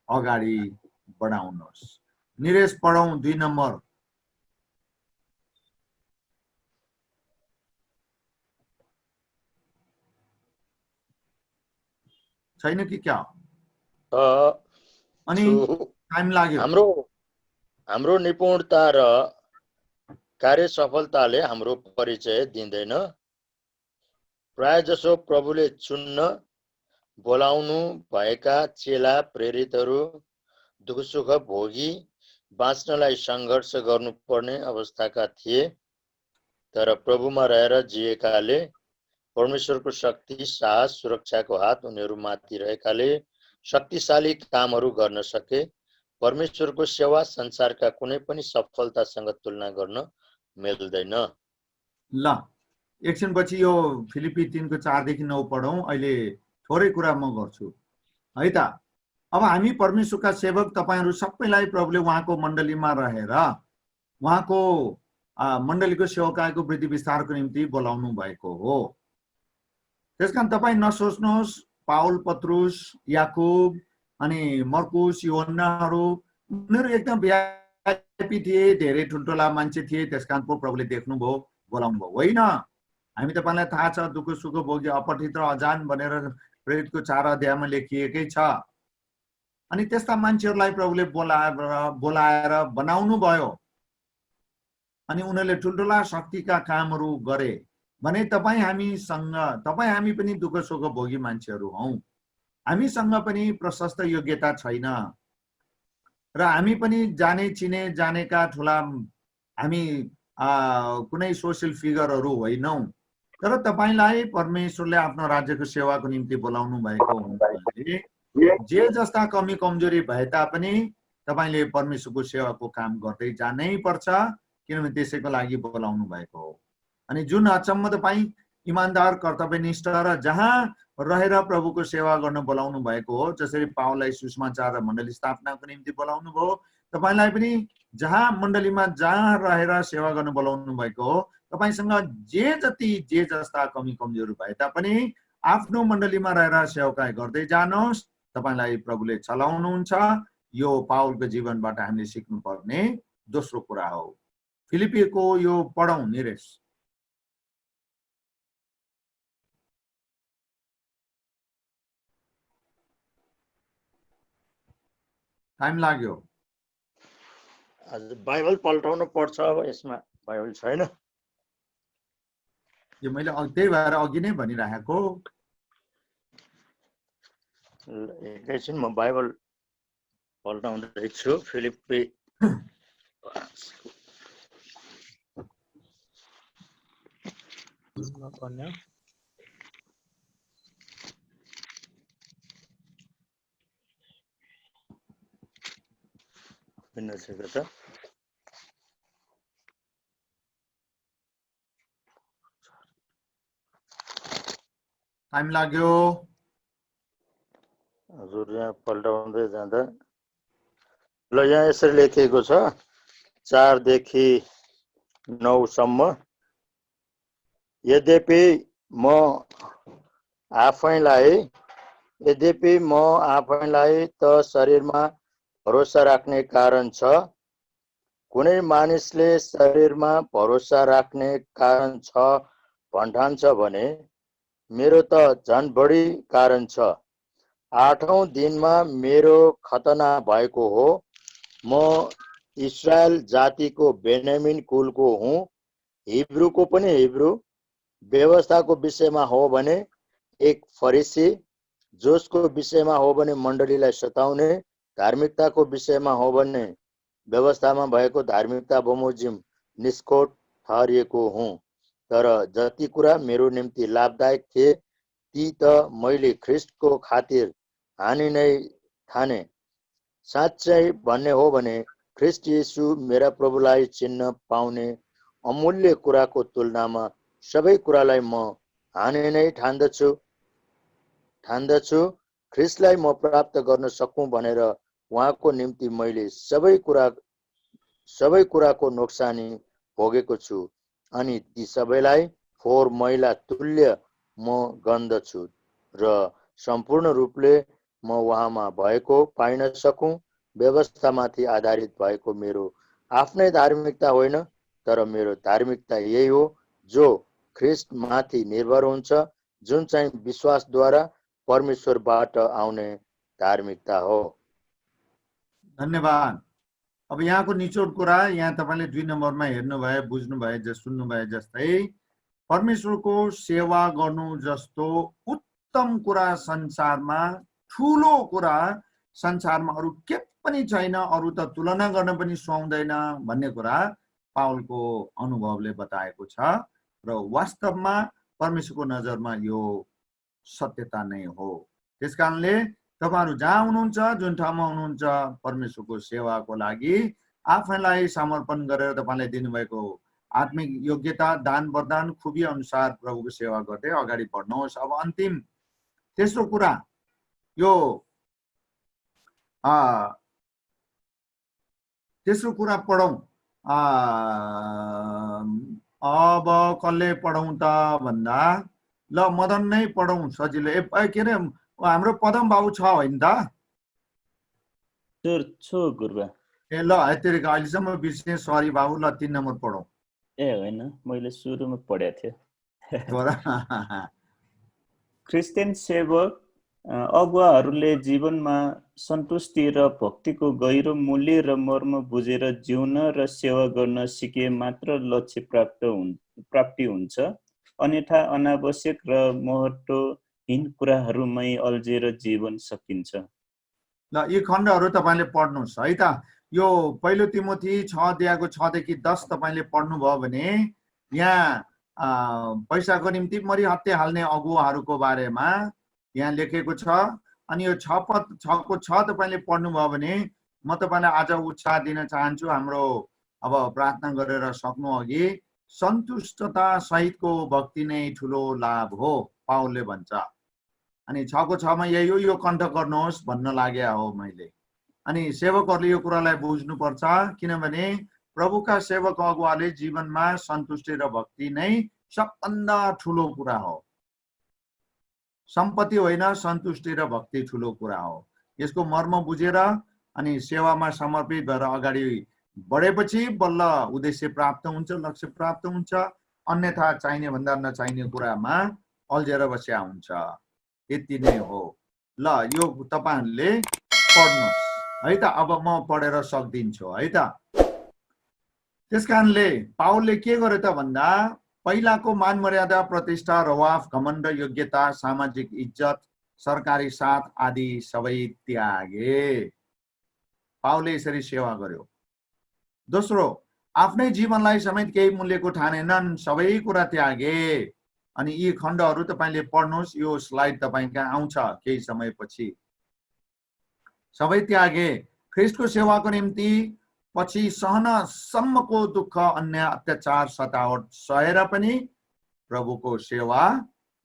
Speaker 1: अगाडि बढाउनुहोस्। निरेश पढौं 2 नम्बर। छैन कि क्या? अनि टाइम लाग्यो।
Speaker 6: हाम्रो निपुणता र कार्य सफलताले हाम्रो परिचय दिँदैन। प्राय जसो प्रभुले चुन्न बोलाउनु भएका चेला प्रेरितहरू दुःख सुख भोगी बाँच्नलाई सङ्घर्ष गर्नुपर्ने अवस्थाका थिए। तर प्रभुमा रहेर जिएकाले परमेश्वरको शक्ति, साहस, सुरक्षाको हात उनीहरूमाथि रहेकाले शक्तिशाली कामहरू गर्न सके। परमेश्वरको सेवा संसारका कुनै पनि सफलतासँग तुलना गर्न मिल्दैन।
Speaker 1: ल एकछिनपछि यो फिलिपी 3 को 4 देखि 9 पढौं। अहिले थोरै कुरा म गर्छु है त। अब हामी परमेश्वरका सेवक तपाईहरू सबैलाई प्रभुले उहाँको मण्डलीमा रहेर उहाँको मण्डलीको सेवकाईको वृद्धि विस्तारको निम्ति बोलाउनु भएको हो। त्यसकारण तपाईँ नसोच्नुहोस् पाउल, पत्रुस, याकुब अनि मर्कुस, योहन्नाहरू उनीहरू एकदम भिआइपी थिए, धेरै ठुल्ठुला मान्छे थिए, त्यसकारण पो प्रभुले देख्नुभयो, बोलाउनु भयो। होइन, हामी तपाईलाई थाहा छ दुःख सुख भोगी अपठित र अजान भनेर प्रेरितको 4 अध्यायमा लेखिएकै छ। अनि त्यस्ता मान्छेहरूलाई प्रभुले बोलाएर बनाउनु भयो अनि उनीहरूले ठुल्ठुला शक्तिका कामहरू गरे भने तपाईँ हामी पनि दुःख सुख भोगी मान्छेहरू हौं। हामीसँग पनि प्रशस्त योग्यता छैन र हामी पनि जाने चिने जानेका ठुला हामी कुनै सोशल फिगरहरू होइनौं। तर तपाईलाई परमेश्वरले आफ्नो राज्यको सेवाको निम्ति बोलाउनु भएको हुनाले जे जस्ता कमी कमजोरी भए तापनि तपाईले परमेश्वरको सेवाको काम गर्दै जानै पर्छ, किनभने त्यसैको लागि बोलाउनु भएको हो। अनि जुन अचम्म तपाईँ इमानदार, कर्तव्यनिष्ठ र जहाँ रहेर प्रभुको सेवा गर्न बोलाउनु भएको हो, जसरी पाउललाई सुसमाचार र मण्डली स्थापनाको निम्ति बोलाउनु भयो, तपाईलाई पनि जहाँ मण्डलीमा जहाँ रहेर सेवा गर्न बोलाउनु भएको हो, तपाईसँग जे जस्ता कमी कमजोरी भए तापनि आफ्नो मण्डलीमा रहेर सेवाकाई गर्दै जानुहोस्। तपाईलाई प्रभुले चलाउनुहुन्छ। यो पाउलको जीवनबाट हामीले सिक्नुपर्ने दोस्रो कुरा हो। फिलिपीको यो पढौं निरेश। टाइम लाग्यो।
Speaker 6: बाइबल पल्टाउनु पर्छ। अब यसमा बाइबल छैन।
Speaker 1: यो मैले त्यही भएर अघि नै भनिराखेको।
Speaker 6: एकैछिन म बाइबल पल्टाउँदैछु। फिलिपी
Speaker 1: टाइम लाग्यो।
Speaker 6: हजुर यहाँ पल्टाउँदै जाँदा ल यहाँ यसरी लेखिएको छ 4 देखि 9 सम्म। यद्यपि म आफैलाई त शरीरमा भरोसा राख्ने कारण छ। कुनै मानिसले शरीरमा भरोसा राख्ने कारण छ भन्ठान्छ भने मेरो त झन् बढी कारण छ। 8औं दिनमा मेरो खतना भएको हो। म इस्रायल जातिको बेन्यामिन कुलको हुँ, हिब्रूको पनि हिब्रू। व्यवस्थाको विषयमा हो भने एक फरिसी, जोसको विषयमा हो भने मण्डलीलाई सताउने, धार्मिकताको विषयमा हो भने व्यवस्थामा भएको धार्मिकता बमोजिम निष्कोट ठहरिएको हुँ। तर जति कुरा मेरो निम्ति लाभदायक थिए ती त मैले ख्रिस्टको खातिर हानि नै ठाने। साँच्चै भन्ने हो भने ख्रिस्ट येशू मेरा प्रभुलाई चिन्न पाउने अमूल्य कुराको तुलनामा सबै कुरालाई म हानि नै ठान्दछु। ख्रिस्टलाई म प्राप्त गर्न सकूं भनेर उहाँको निम्ति मैले सबै कुराको नोक्सानी भोगेको छु। अनि ती सबैलाई फोहोर मैला तुल्य म गन्दछु र सम्पूर्ण रूपले म उहाँमा भएको पाइन सकूं। व्यवस्थामाथि आधारित भएको मेरो आफ्नै धार्मिकता होइन, तर मेरो धार्मिकता यही हो जो ख्रिस्ट माथि निर्भर हुन्छ, जुन चाहिँ विश्वासद्वारा परमेश्वरबाट आउने धार्मिकता हो।
Speaker 1: धन्यवाद। अब यहाँको निचोड कुरा यहाँ तपाईले 2 नम्बरमा हेर्नुभयो, बुझ्नुभयो, सुन्नुभयो जस्तै परमेश्वरको सेवा गर्नु जस्तो उत्तम कुरा संसारमा, ठूलो कुरा संसारमा अरु के पनि छैन, अरु त तुलना गर्न पनि सुहाउँदैन भन्ने कुरा पाउलको अनुभवले बताएको छ र वास्तवमा परमेश्वरको नजरमा यो सत्यता नै हो। त्यसकारणले तपाईहरु जहाँ हुनुहुन्छ, जुन ठाउँमा हुनुहुन्छ, परमेश्वरको सेवाको लागि आफैलाई समर्पण गरेर तपाईले दिनुभएको आत्मिक योग्यता, दान वरदान, खुबी अनुसार प्रभुको सेवा गर्दै अगाडि बढ्नुहोस्। अब अन्तिम तेस्रो कुरा यो तेस्रो कुरा पढौं। अब कसले पढौं त भन्दा ल मदन नै पढौं, सजिलो। के रे हाम्रो पदम बाबु छ होइन त?
Speaker 4: छु गुरुबा।
Speaker 1: ए ल यतिका अहिलेसम्म बिर्सेँ, सरी बाबु। ल 3 नम्बर पढौं।
Speaker 4: ए होइन, मैले सुरुमा पढेको थिएँ। क्रिस्चियन सेवक अगुवाहरूले जीवनमा सन्तुष्टि र भक्तिको गहिरो मूल्य र मर्म बुझेर जिउन र सेवा गर्न सिके मात्र लक्ष्य प्राप्ति हुन्छ। अन्यथा अनावश्यक र महत्त्वहीन कुराहरूमै अल्झेर जीवन सकिन्छ।
Speaker 1: ल यी खण्डहरू तपाईले पढ्नुस् है त। यो पहिलो तिमोथी 6 अध्यायको 6 देखि 10 तपाईले पढ्नुभयो भने यहाँ पैसाको निम्ति मरि हत्या हाल्ने अगुवाहरूको बारेमा यहाँ लेखेको छ। अनि यो 6 को 6 तपाईले पढ्नुभयो भने म तपाईलाई आज उत्साह दिन चाहन्छु। हाम्रो अब प्रार्थना गरेर सक्नु अघि सन्तुष्टता सहितको भक्ति नै ठूलो लाभ हो पाउलले भन्छ। अनि 6 को 6 मा यही हो, यो कण्ठ गर्नुहोस् भन्न लाग्या हो मैले। अनि सेवकहरूले यो कुरालाई बुझ्नुपर्छ, किनभने प्रभुका सेवक अगुवाले जीवनमा सन्तुष्टि र भक्ति नै सबभन्दा ठूलो कुरा हो। सम्पत्ति होइन, सन्तुष्टि र भक्ति ठूलो कुरा हो। यसको मर्म बुझेर अनि सेवामा समर्पित भएर अगाडि बढेपछि बल्ल उद्देश्य प्राप्त हुन्छ, लक्ष्य प्राप्त हुन्छ। अन्यथा चाहिने भन्दा नचाहिने कुरामा अल्झेर बस्या हुन्छ। यति नै हो। ल यो तपाईहरुले पढ्नुस् है त। अब म पढेर सक्दिन्छु है त। त्यसकारणले पाउलले के गर्यो त भन्दा पहिलाको मान मर्यादा, प्रतिष्ठा, रवाफ, घमण्ड, योग्यता, सामाजिक इज्जत, सरकारी साथ आदि सबै त्यागे। पाउलले यसरी सेवा गर्यो। दोस्रो, आफ्नै जीवनलाई समेत केही मूल्यको ठानेनन्, सबै कुरा त्यागे। अनि यी खण्डहरू तपाईले पढ्नुस्। यो स्लाइड तपाईका आउँछ केही समयपछि। सबै त्यागे ख्रिस्टको सेवाको निम्ति, पछि सहन सम्मको दुःख, अन्य अत्याचार, सतावट सहेर पनि प्रभुको सेवा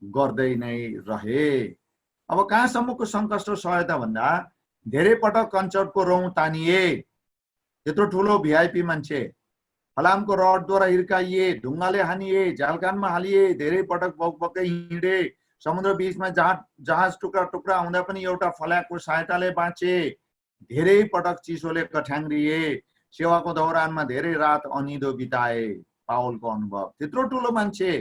Speaker 1: गर्दै नै रहे। अब कहाँसम्मको सङ्कष्ट सहायता भन्दा धेरै पटक कञ्चरको रौँ तानिए, त्यत्रो ठुलो भिआइपी मान्छे, फलामको रडद्वारा हिर्काइए, ढुङ्गाले हानिए, झ्यालकानमा हालिए, धेरै पटक बगबगै हिँडे, समुद्र बीचमा जहाज टुक्रा टुक्रा हुँदा पनि एउटा फल्याकको सहायताले बाँचे, धेरै पटक चिसोले कठ्याङ्ग्रिए, सेवाको दौरानमा धेरै रात अनिदो बिताए। पावलको अनुभव, त्यत्रो ठुलो मान्छे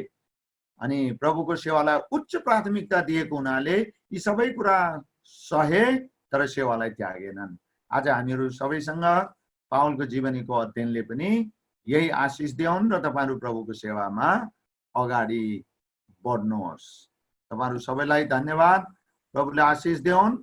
Speaker 1: अनि प्रभुको सेवालाई उच्च प्राथमिकता दिएको हुनाले यी सबै कुरा सहे, तर सेवालाई त्यागेनन्। आज हामीहरू सबैसँग पावलको जीवनीको अध्ययनले पनि यही आशिष देऊन् र तपाईहरु प्रभुको सेवामा अगाडि बढ्नुहोस्। तपाईहरु सबैलाई धन्यवाद। प्रभुले आशिष देऊन्।